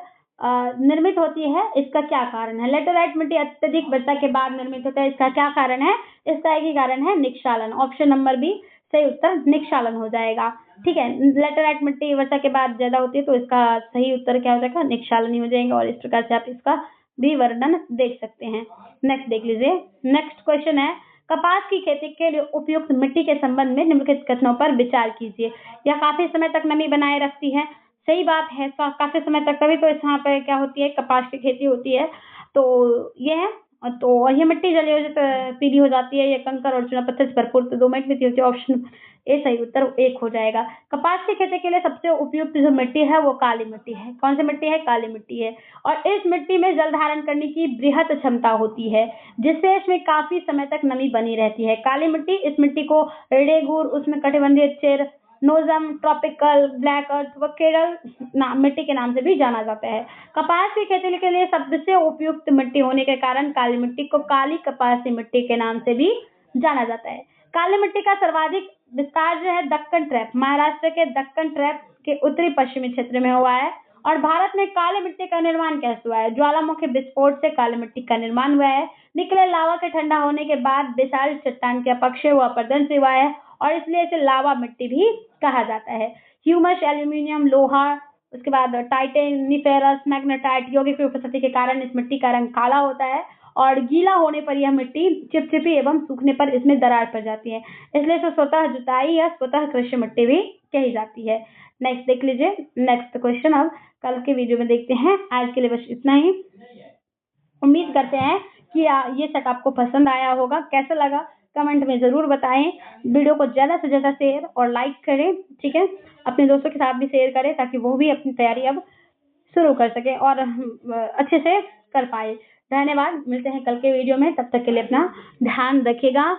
निर्मित होती है, इसका क्या कारण है? लेटेराइट मिट्टी अत्यधिक वर्षा के बाद निर्मित होता है, इसका क्या कारण है? इसका एक ही कारण है, निक्षालन। ऑप्शन नंबर बी सही उत्तर निक्षालन हो जाएगा। ठीक है, लेटेराइट मिट्टी वर्षा के बाद ज्यादा होती है तो इसका सही उत्तर क्या हो जाएगा? निक्षालन ही हो जाएगा। और इस प्रकार से आप इसका भी वर्णन देख सकते हैं। नेक्स्ट देख लीजिए। नेक्स्ट क्वेश्चन है कपास की खेती के लिए उपयुक्त मिट्टी के संबंध में निम्नलिखित कथनों पर विचार कीजिए। यह काफी समय तक नमी बनाए रखती है, सही बात है। काफी समय तक, तभी तो यहाँ पे क्या होती है? कपास की खेती होती है। तो ये है, तो ये मिट्टी जलयोजित पीली हो जाती है, ये कंकर और चूना पत्थर से भरपूर तो दोमट मिट्टी होती है। ऑप्शन ए सही उत्तर 1 हो जाएगा। कपास की खेती के लिए सबसे उपयुक्त जो मिट्टी है वो काली मिट्टी है। कौन सी मिट्टी है? काली मिट्टी है। और इस मिट्टी में जल धारण करने की बृहत क्षमता होती है, जिससे इसमें काफी समय तक नमी बनी रहती है। काली मिट्टी, इस मिट्टी को रेगूर, उसमें कटिबंधीय चेर, नोजम, ट्रॉपिकल, ब्लैक अर्थ व केरल मिट्टी के नाम से भी जाना जाता है। कपास की खेती के लिए सबसे उपयुक्त मिट्टी होने के कारण काली मिट्टी को काली कपासी मिट्टी के नाम से भी जाना जाता है। काली मिट्टी का सर्वाधिक विस्तार जो है दक्कन ट्रैप, महाराष्ट्र के दक्कन ट्रैप के उत्तरी पश्चिमी क्षेत्र में हुआ है। और भारत में काली मिट्टी का निर्माण कैसे हुआ है? ज्वालामुखी विस्फोट से काली मिट्टी का निर्माण हुआ है। निकले लावा के ठंडा होने के बाद विशाल चट्टान के अपक्षय हुआ अपरदन से हुआ है और इसलिए इसे लावा मिट्टी भी कहा जाता है। ह्यूमस, एल्यूमिनियम, लोहा, उसके बाद टाइटेनिफेरस, मैग्नेटाइट यौगिक की उपस्थिति के कारण इस मिट्टी का रंग काला होता है और गीला होने पर यह मिट्टी चिपचिपी एवं सूखने पर इसमें दरार पड़ जाती है, इसलिए इसे स्वतः जुताई या स्वतः कृषि मिट्टी भी कही जाती है। नेक्स्ट देख लीजिए। नेक्स्ट क्वेश्चन अब कल के वीडियो में देखते हैं। आज के लिए बस इतना ही। उम्मीद करते हैं कि ये सेट आपको पसंद आया होगा। कैसा लगा कमेंट में जरूर बताएं। वीडियो को ज्यादा से ज्यादा शेयर और लाइक करें। ठीक है, अपने दोस्तों के साथ भी शेयर करें ताकि वो भी अपनी तैयारी अब शुरू कर सके और अच्छे से कर पाए। धन्यवाद, मिलते हैं कल के वीडियो में। तब तक के लिए अपना ध्यान रखिएगा।